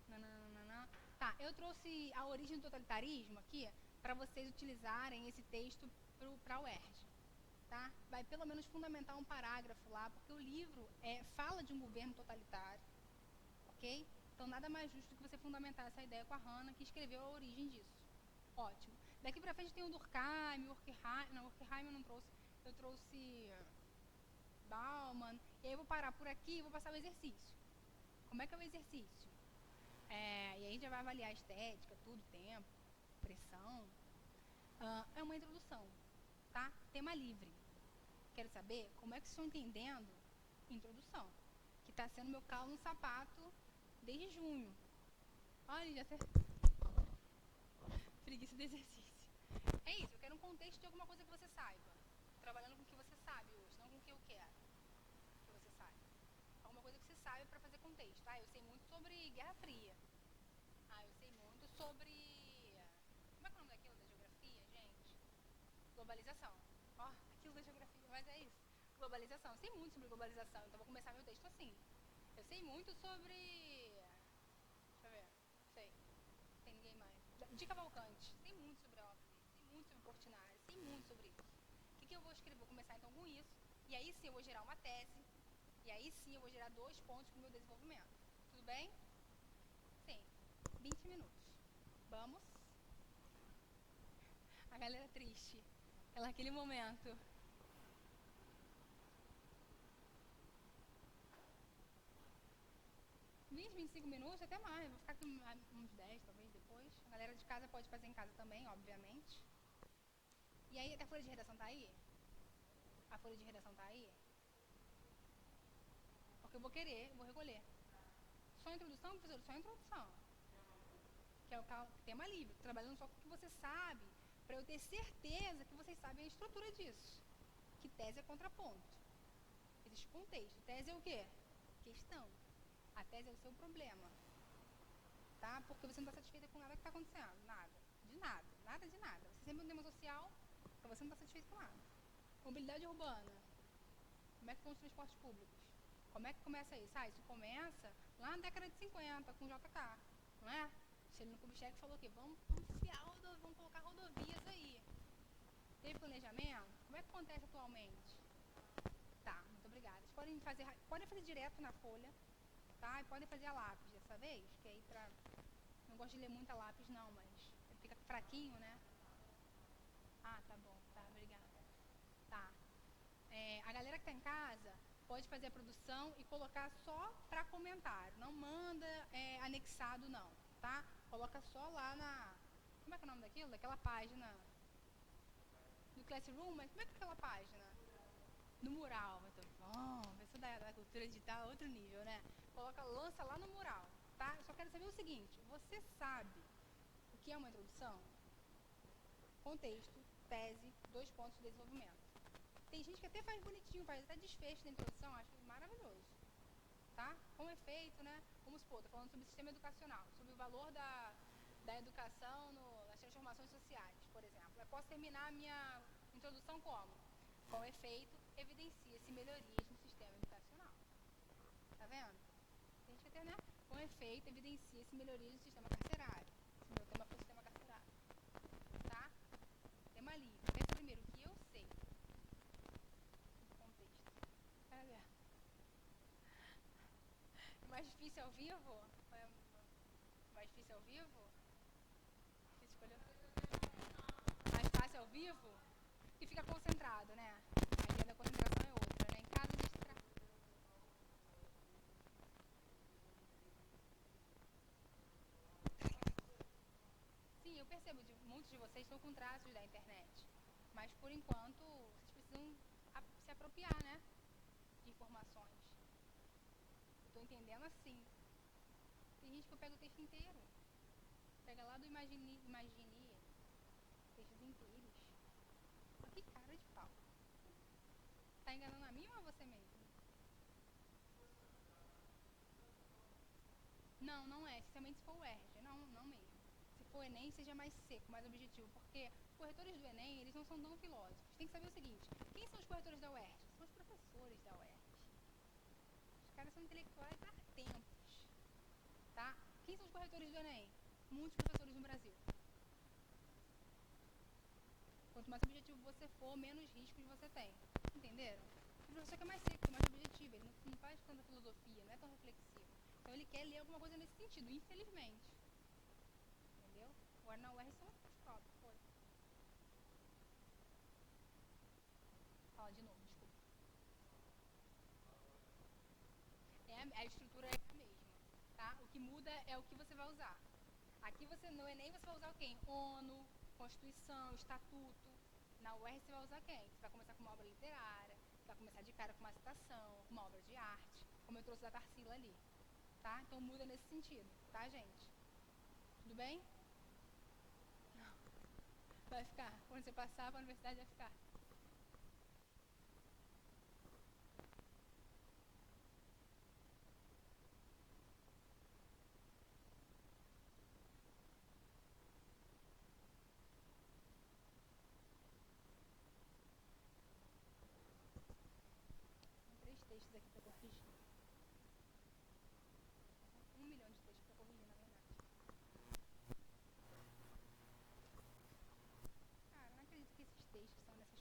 Nananana. Tá, eu trouxe a origem do totalitarismo aqui para vocês utilizarem esse texto para a UERJ. Tá? Vai pelo menos fundamentar um parágrafo lá, porque o livro fala de um governo totalitário, ok? Então nada mais justo do que você fundamentar essa ideia com a Hannah, que escreveu a origem disso. Ótimo. Daqui pra frente tem o Durkheim, Durkheim eu não trouxe, eu trouxe Bauman, e aí eu vou parar por aqui e vou passar o exercício. Como é que é o exercício? E aí a gente já vai avaliar a estética, tudo, tempo, pressão. É uma introdução, tá? Tema livre. Quero saber como é que vocês estão entendendo introdução, que está sendo meu calo no sapato desde junho. Olha, já até preguiça de exercício. É isso, eu quero um contexto de alguma coisa que você saiba. Trabalhando com o que você sabe hoje, não com o que eu quero que você saiba. Alguma coisa que você sabe para fazer contexto. Eu sei muito sobre Guerra Fria. Eu sei muito sobre... Como é que é o nome daquilo da geografia, gente? Globalização. Aquilo da geografia, mas é isso. Globalização. Eu sei muito sobre globalização, então vou começar meu texto assim. Eu sei muito sobre... Deixa eu ver. Sei. Tem ninguém mais. De Cavalcante. Sei muito sobre Óculos. Sei muito sobre Portinari. Sei muito sobre isso. O que eu vou escrever? Vou começar então com isso. E aí sim eu vou gerar uma tese. E aí sim eu vou gerar 2 pontos para o meu desenvolvimento. Tudo bem? Sim. 20 minutos. Vamos? A galera triste. Ela naquele momento. 20, 25 minutos, até mais. Vou ficar aqui uns 10, talvez, depois. A galera de casa pode fazer em casa também, obviamente. E aí, a folha de redação tá aí? A folha de redação tá aí? Porque eu vou querer, eu vou recolher. Só introdução, professor? Só introdução. Que é o tema livre. Trabalhando só com o que você sabe, para eu ter certeza que vocês sabem a estrutura disso. Que tese é contraponto. Existe contexto. Tese é o quê? Questão. A tese é o seu problema. Tá? Porque você não está satisfeita com nada que está acontecendo. Nada. De nada. Nada de nada. Você sempre um tema social, então você não está satisfeito com nada. Mobilidade urbana. Como é que estão os transportes públicos? Como é que começa isso? Isso começa lá na década de 50, com o JK. Não é? Juscelino Kubitschek falou o quê? Vamos colocar rodovias aí. Teve planejamento? Como é que acontece atualmente? Tá, muito obrigada. Vocês podem fazer direto na folha, tá? E podem fazer a lápis dessa vez, que aí não gosto de ler muito a lápis não, mas fica fraquinho, né? Tá bom, tá, obrigada. Tá. A galera que tá em casa pode fazer a produção e colocar só para comentário. Não manda anexado não, tá? Coloca só lá na... Como é que é o nome daquilo? Daquela página do Classroom, mas como é que é aquela página? No mural. Então, isso da cultura digital é outro nível, né? Lança lá no mural, tá? Eu só quero saber o seguinte: você sabe o que é uma introdução? Contexto, tese, 2 pontos de desenvolvimento. Tem gente que até faz bonitinho, faz até desfecho da introdução, acho maravilhoso, tá? Com efeito, né? Vamos supor, estou falando sobre o sistema educacional, sobre o valor da educação nas transformações sociais, por exemplo. Eu posso terminar a minha introdução como? Com efeito, evidencia-se melhorias no sistema educacional. Tá vendo? A gente quer ter, né? Com efeito, evidencia-se melhorias no sistema carcerário. Se meu tema for o sistema carcerário. Tá? Tema livre. Pensa primeiro o que eu sei. Contexto. Tá vendo? É mais difícil ao vivo? É mais difícil ao vivo? Você escolheu? Mais fácil ao vivo? E fica concentrado, né? A ideia da concentração é outra, né? Em casa a gente Sim, eu percebo, muitos de vocês estão com traços da internet. Mas, por enquanto, vocês precisam se apropriar, né? De informações. Eu estou entendendo assim. Tem gente que eu pego o texto inteiro. Pega lá do Imagine, textos inteiros. Mas que cara de pau. Tá enganando a mim ou a você mesmo? Não, não é. Especialmente se for o ERJ. Não, não mesmo. Se for o Enem, seja mais seco, mais objetivo. Porque os corretores do Enem, eles não são tão filósofos. Tem que saber o seguinte. Quem são os corretores da UERJ? São os professores da UERJ. Os caras são intelectuais há tempos. Tá? Quem são os corretores do Enem? Muitos professores no Brasil. Quanto mais objetivo você for, menos riscos você tem. Entenderam? O professor que é mais seco, mais objetivo, ele não faz tanta filosofia, não é tão reflexivo. Então ele quer ler alguma coisa nesse sentido, infelizmente. Entendeu? Agora na UR são os próprios. Foi. Fala de novo, desculpa. A estrutura é a mesma, tá? O que muda é o que você vai usar. Aqui você, no Enem você vai usar o quê? ONU, Constituição, Estatuto. Na UR você vai usar quem? Você vai começar com uma obra literária, você vai começar de cara com uma citação, uma obra de arte, como eu trouxe da Tarsila ali, tá? Então muda nesse sentido, tá, gente? Tudo bem? Não. Vai ficar. Quando você passar para a universidade vai ficar. Tem 3 textos aqui para corrigir. 1 milhão de textos para corrigir, na verdade. Cara, não acredito que esses textos são dessas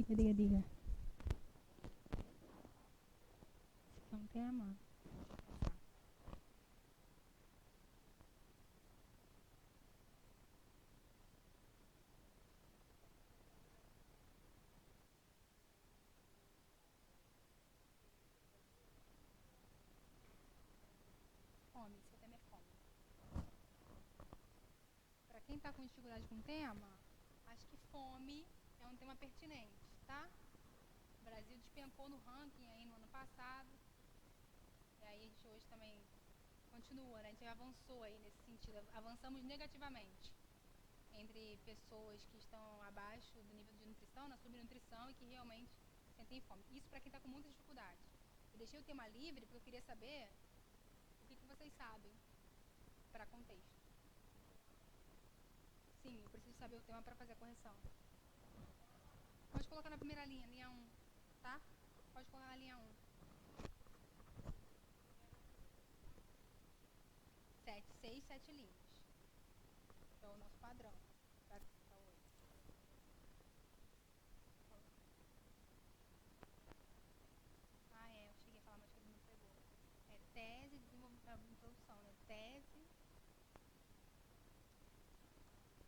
Diga, diga. Esse aqui é um tema? Fome, esse tema é fome. Pra quem tá com dificuldade com o tema, acho que fome é um tema pertinente, tá? O Brasil despencou no ranking aí no ano passado. E aí a gente hoje também continua, né? A gente avançou aí nesse sentido. Avançamos negativamente entre pessoas que estão abaixo do nível de nutrição, na subnutrição e que realmente sentem fome. Isso para quem está com muita dificuldade. Eu deixei o tema livre porque eu queria saber o que vocês sabem para contexto. Sim, eu preciso saber o tema para fazer a correção. Pode colocar na primeira linha, linha 1, tá? Pode colocar na linha 1. 7 linhas. É o nosso padrão. Para hoje. Ah, é, eu cheguei a falar, mas que ele não pegou. É tese de introdução, né? Tese.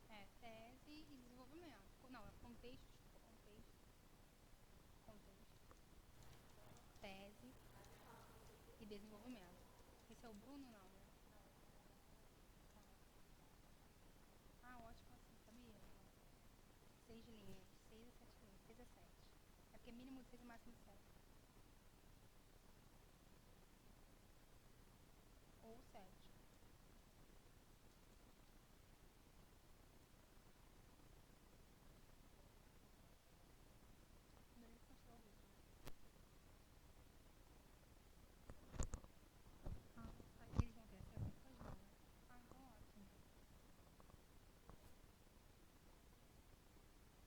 É, tese e desenvolvimento. Não, é contexto, desculpa, contexto, tese e desenvolvimento. Esse é o Bruno, não, né? Ah, ótimo assim, sabia? 6 linhas, 6 a 7 linhas, 6 a 7. É porque é mínimo de 6 e máximo de 7. Ou 7. Quando ele mostrou o vídeo, né? Ah, aqui eles vão ter acesso? Pois não, né? Ah, então ótimo.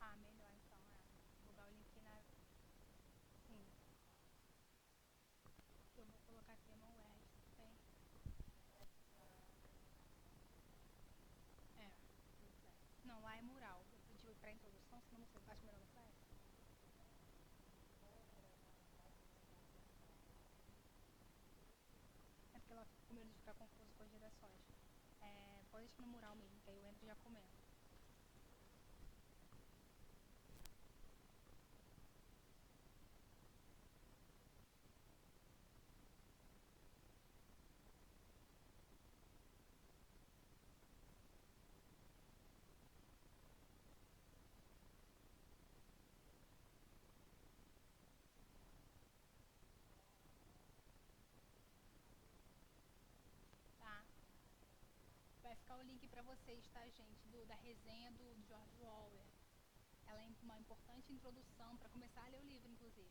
Ah, melhor então, é. Vou jogar o link na. Sim. Eu vou colocar tema UERJ também. É, no Flash. Não, lá é mural. Eu pedi pra introdução, senão você acha melhor no Flash? É porque ela fica com medo de ficar confuso com as direções. É, pode deixar no mural mesmo, que aí eu entro e já comento. Tá? Vai ficar o link pra vocês, tá, gente? Da resenha do George Orwell. Ela é uma importante introdução pra começar a ler o livro, inclusive.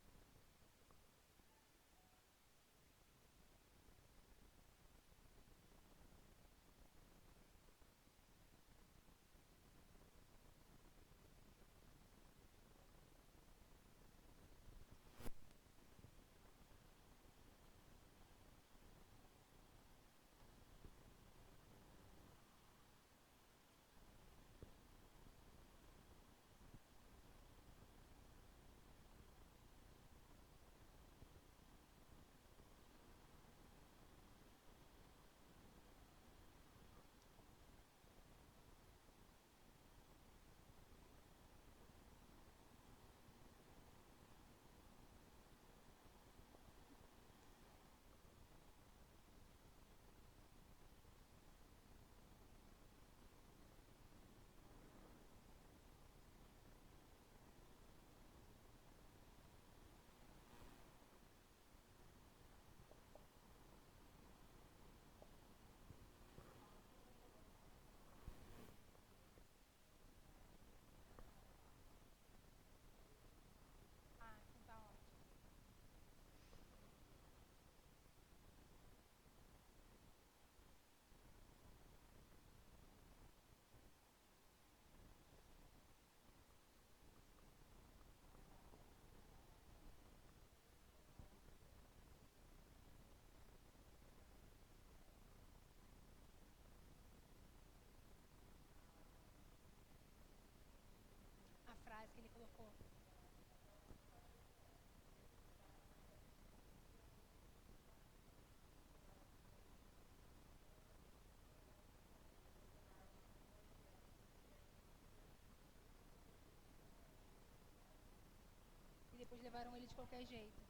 depois levaram ele de qualquer jeito.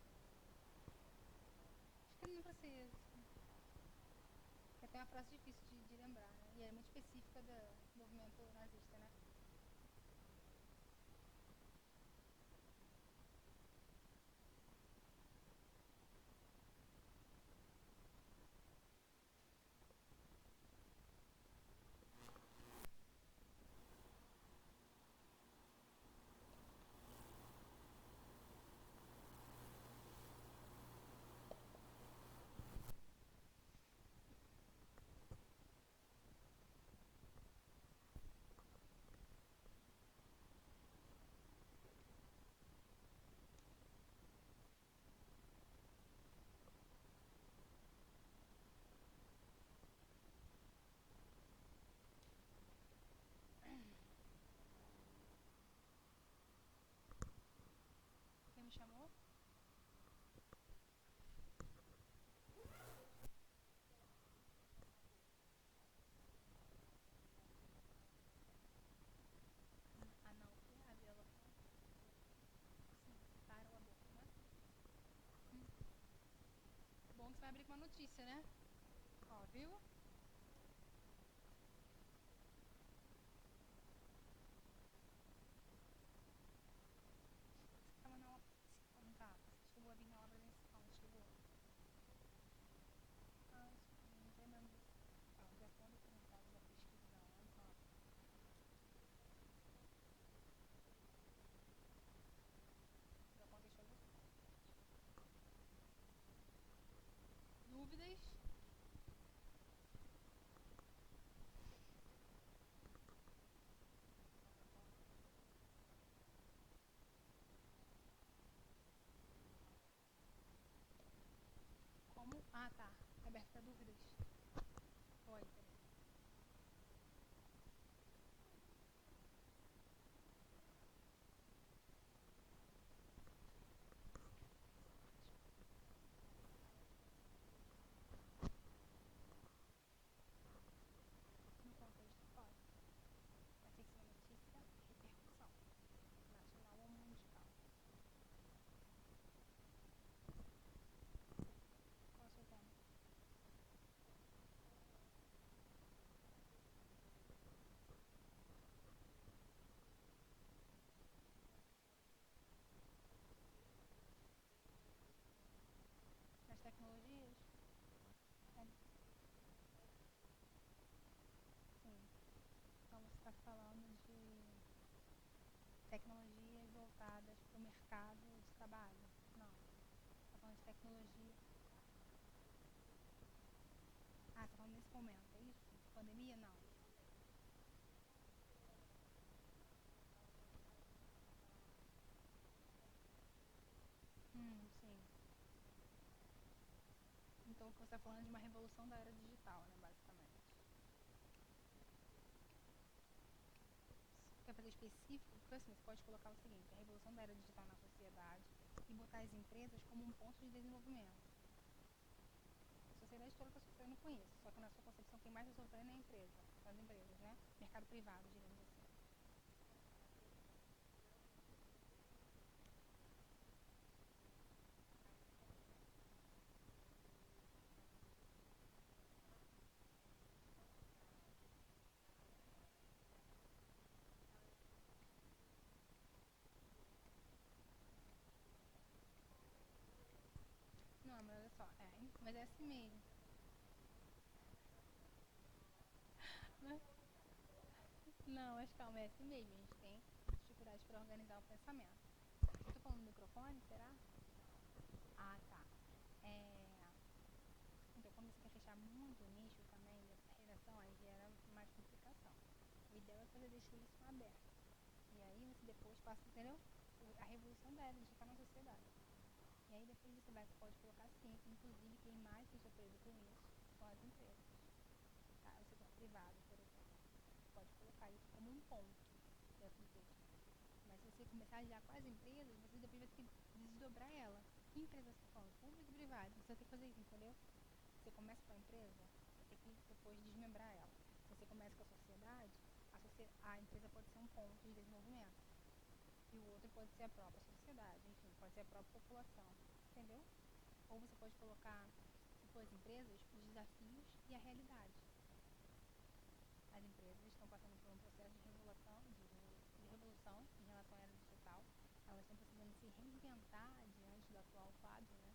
Acho que ele não precisa. Que até uma frase difícil de lembrar, né? E é muito específica do movimento nazista, né? Quem me chamou? Ah, não, que é a violação. Sim, para o aborto, né? Hum. Bom que você vai abrir com uma notícia, né? Ó, viu? Você tava na obra. Não tá. Você chegou a vir na obra presencial, não chegou? Ah, não tô lembrando disso. Ah, o Japão documentado da pesquisa. Ah, já contextualizou. Dúvidas? Como? Ah, tá. Aberto para dúvidas. Oi, peraí. No contexto pode. Mas tem que ser uma notícia repercussão. Nacional ou mundial. Qual é o seu tema? Nas tecnologias? É, sim. Então você está falando de tecnologias voltadas para o mercado de trabalho? Não. Está falando de tecnologia. Ah, está falando nesse momento, é isso? Pandemia? Não. Sim. Então o que você está falando é de uma revolução da era digital, né, basicamente. Quer fazer específico? Porque assim, você pode colocar o seguinte, a revolução da era digital na sociedade e botar as empresas como um ponto de desenvolvimento. A sociedade toda está sofrendo com isso, só que na sua concepção quem mais está sofrendo é a empresa, são as empresas, né? Mercado privado, digamos assim. Não, mas olha só, mas é assim mesmo. Né? Não, mas calma, é assim mesmo. A gente tem dificuldade para organizar o pensamento. Eu tô falando no microfone, será? Ah, tá. É, então, quando você quer fechar muito o nicho também da redação, aí gera mais complicação. O ideal é fazer deixar isso aberto. E aí você depois passa, entendeu? A revolução da era digital na sociedade. E aí depois você pode colocar assim, inclusive quem mais tem sofrido com isso são as empresas. Tá? O setor privado, por exemplo. Pode colocar isso como um ponto dentro do texto. Mas se você começar já com as empresas, você depois vai ter que desdobrar ela. Que empresa você está falando? Público e privado. Você vai ter que fazer isso, entendeu? Você começa com a empresa, você tem que depois desmembrar ela. Se você começa com a sociedade, a empresa pode ser um ponto de desenvolvimento. e o outro pode ser a própria sociedade, enfim, pode ser a própria população, entendeu? Ou você pode colocar, se for as empresas, os desafios e a realidade. As empresas estão passando por um processo de revolução em relação à era digital. Elas estão precisando se reinventar diante do atual quadro, né?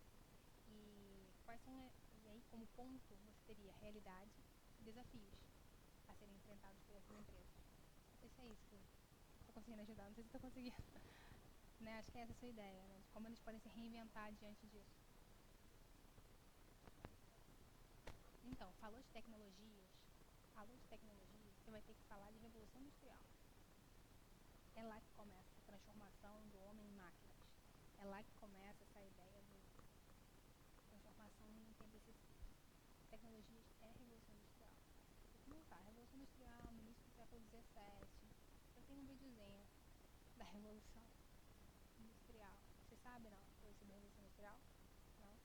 E quais são, e aí como ponto você teria realidade e desafios a serem enfrentados por essas empresas. Não sei se é isso que estou conseguindo ajudar, não sei se estou conseguindo. Né? Acho que é essa a sua ideia, né? De como eles podem se reinventar diante disso. Então, falou de tecnologias, você vai ter que falar de revolução industrial. É lá que começa a transformação do homem em máquinas. É lá que começa essa ideia de transformação em tempo excessivo. Tecnologias é revolução industrial. Vou voltar, revolução industrial no início do século XVII. Eu tenho um videozinho da revolução industrial. Você sabe, não? Coisa sobre a revolução industrial? Não?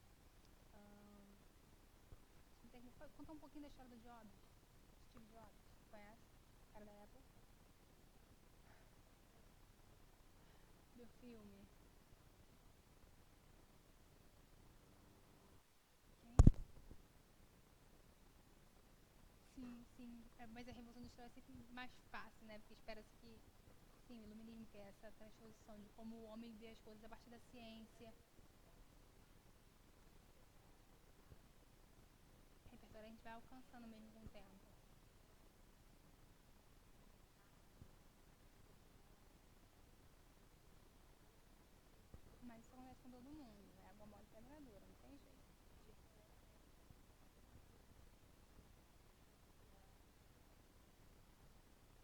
Ahn, conta um pouquinho da história do Jobs. Steve Jobs. Conhece? Cara da Apple. Do filme. Quem? Sim, sim. É, mas a revolução industrial é sempre mais fácil, né? Porque espera-se que, sim, o iluminismo, que é essa transposição de como o homem vê as coisas a partir da ciência. Repertório a gente vai alcançando mesmo com o tempo. Mas isso acontece com todo mundo, né? Água mole pedra dura, não tem jeito.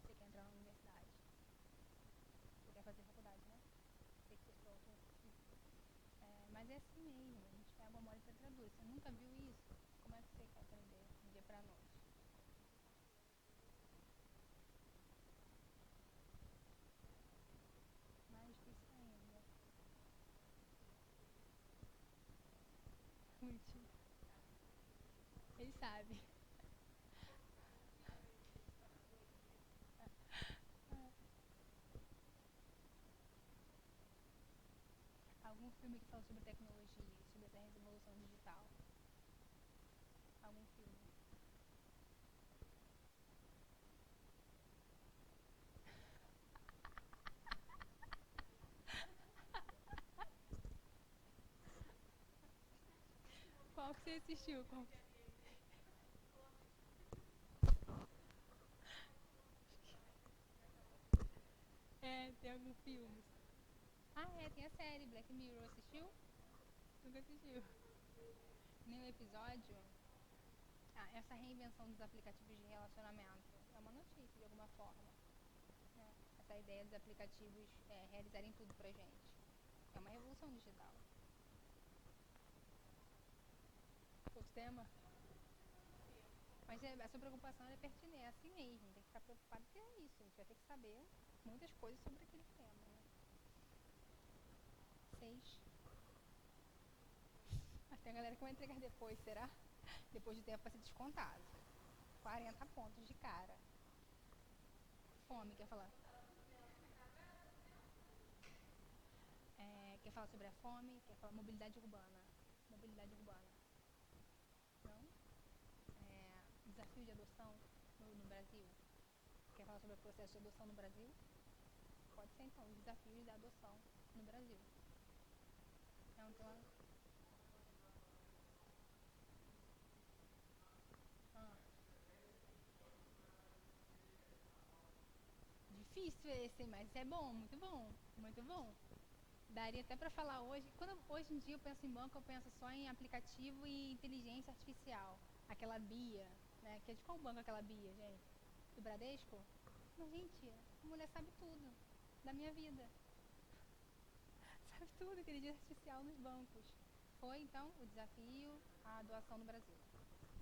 Tipo, você quer entrar na universidade, você quer fazer faculdade, né? Você que prestou mas é assim mesmo, a gente quer água mole pedra dura. Você nunca viu isso? Como é que você quer aprender de dia pra noite? Mais difícil ainda. Mentira. Ele sabe. Algum filme que fala sobre tecnologia, sobre essa revolução digital? Algum filme? Qual que você assistiu? Qual? É, tem algum filme? Ah, é, tem a série Black Mirror. Assistiu? Nunca assistiu. Nenhum episódio? Ah, essa reinvenção dos aplicativos de relacionamento é uma notícia de alguma forma, né? Essa ideia dos aplicativos realizarem tudo pra gente. É uma revolução digital. Outro tema? Mas a sua preocupação é pertinente, é assim mesmo. Tem que ficar preocupado porque é isso. A gente vai ter que saber muitas coisas sobre aquele tema, né? 6. Mas tem a galera que vai entregar depois, será? Depois de tempo vai ser descontado. 40 pontos de cara. Fome, quer falar? Quer falar sobre a fome? Quer falar mobilidade urbana? Mobilidade urbana. Não? Desafio de adoção no Brasil? Quer falar sobre o processo de adoção no Brasil? Pode ser então, os desafios da adoção no Brasil. É um tema. Ah, difícil esse, mas é bom, muito bom, muito bom. Daria até pra falar hoje. Hoje em dia eu penso em banco, eu penso só em aplicativo e inteligência artificial. Aquela Bia, né? Que é de qual banco aquela Bia, gente? Do Bradesco? Mas, gente, a mulher sabe tudo da minha vida. Sabe tudo, inteligência artificial nos bancos. Foi, então, o desafio à doação no Brasil.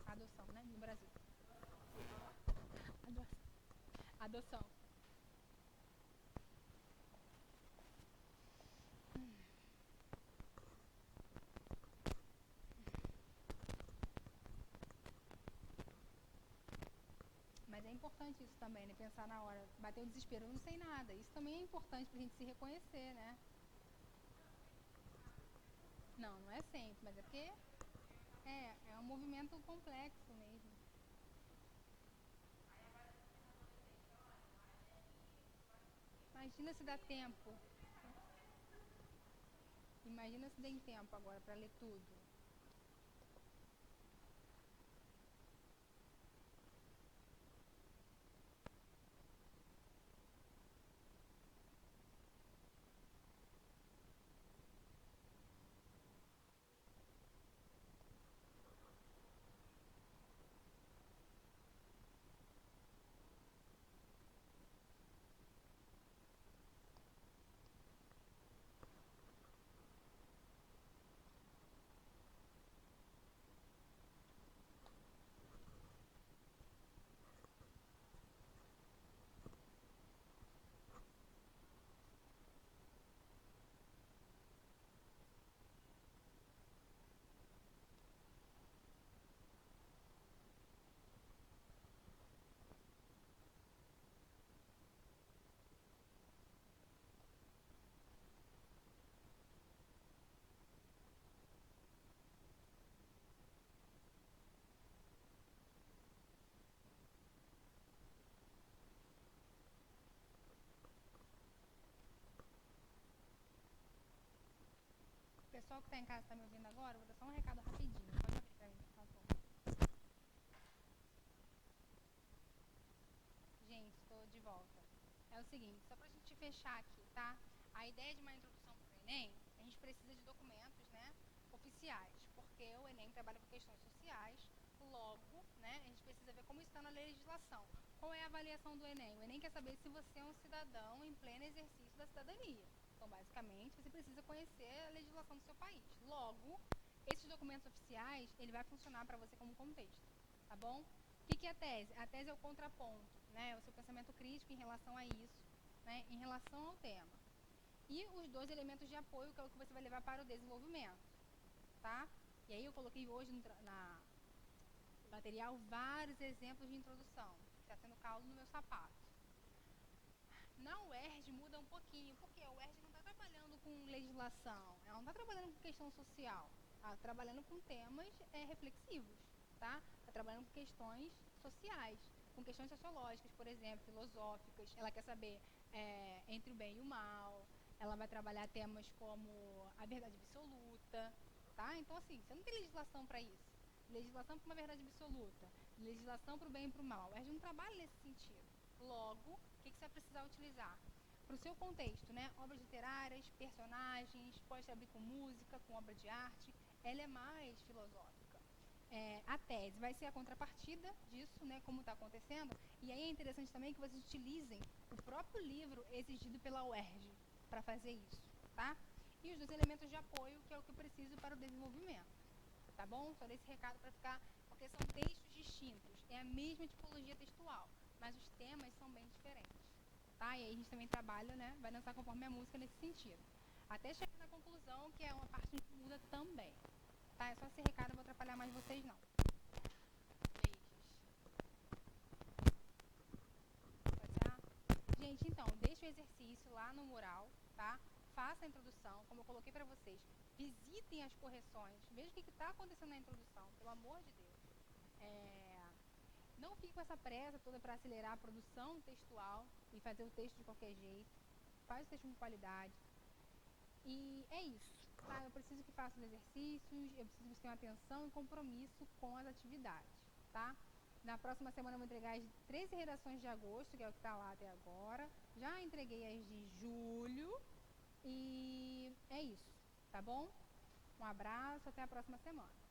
A adoção, né? No Brasil. Adoção. Adoção. Mas é importante. importante isso também, né? Pensar na hora, bater o desespero, eu não sei nada. Isso também é importante pra gente se reconhecer, né? Não, não é sempre, mas é porque é um movimento complexo mesmo. Imagina se dá tempo. Imagina se tem tempo agora pra ler tudo. O pessoal que tá em casa tá me ouvindo agora, eu vou dar só um recado rapidinho. Pode abrir pra mim, por favor. Gente, estou de volta. É o seguinte, só pra gente fechar aqui, tá? A ideia de uma introdução pro Enem, a gente precisa de documentos, né, oficiais, porque o Enem trabalha com questões sociais, logo, né, a gente precisa ver como está na legislação. Qual é a avaliação do Enem? O Enem quer saber se você é um cidadão em pleno exercício da cidadania. Então, basicamente, você precisa conhecer a legislação do seu país. Logo, esses documentos oficiais, ele vai funcionar para você como contexto, tá bom? O que é a tese? A tese é o contraponto, né? O seu pensamento crítico em relação a isso, né? Em relação ao tema. E os dois elementos de apoio, que é o que você vai levar para o desenvolvimento, tá? E aí eu coloquei hoje no material vários exemplos de introdução, que está sendo caldo no meu sapato. Na UERJ muda um pouquinho, porque a UERJ não está trabalhando com legislação, ela não está trabalhando com questão social, ela está trabalhando com temas reflexivos, tá? Está trabalhando com questões sociais, com questões sociológicas, por exemplo, filosóficas. Ela quer saber entre o bem e o mal. Ela vai trabalhar temas como a verdade absoluta, tá? Então, assim, você não tem legislação para isso. Legislação para uma verdade absoluta, legislação para o bem e para o mal. A gente não trabalha nesse sentido. Logo, o que você vai precisar utilizar? Para o seu contexto, né? Obras literárias, personagens, pode abrir com música, com obra de arte. Ela é mais filosófica. A tese vai ser a contrapartida disso, né? Como está acontecendo. E aí é interessante também que vocês utilizem o próprio livro exigido pela UERJ para fazer isso, tá? E os dois elementos de apoio, que é o que eu preciso para o desenvolvimento. Tá bom? Só desse recado para ficar, porque são textos distintos, é a mesma tipologia textual, mas os temas são bem diferentes, tá? E aí a gente também trabalha, né? Vai dançar conforme a música nesse sentido. Até chegar na conclusão, que é uma parte que muda também, tá? É só esse recado, eu vou atrapalhar mais vocês não. Gente, então, deixa o exercício lá no mural, tá? Faça a introdução, como eu coloquei para vocês. Visitem as correções, veja o que está acontecendo na introdução, pelo amor de Deus. Não fique com essa pressa toda para acelerar a produção textual e fazer o texto de qualquer jeito. Faz o texto com qualidade. E é isso, tá? Eu preciso que façam os exercícios, eu preciso que vocês tenham atenção e compromisso com as atividades, tá? Na próxima semana eu vou entregar as 13 redações de agosto, que é o que está lá até agora. Já entreguei as de julho. E é isso, tá bom? Um abraço, até a próxima semana.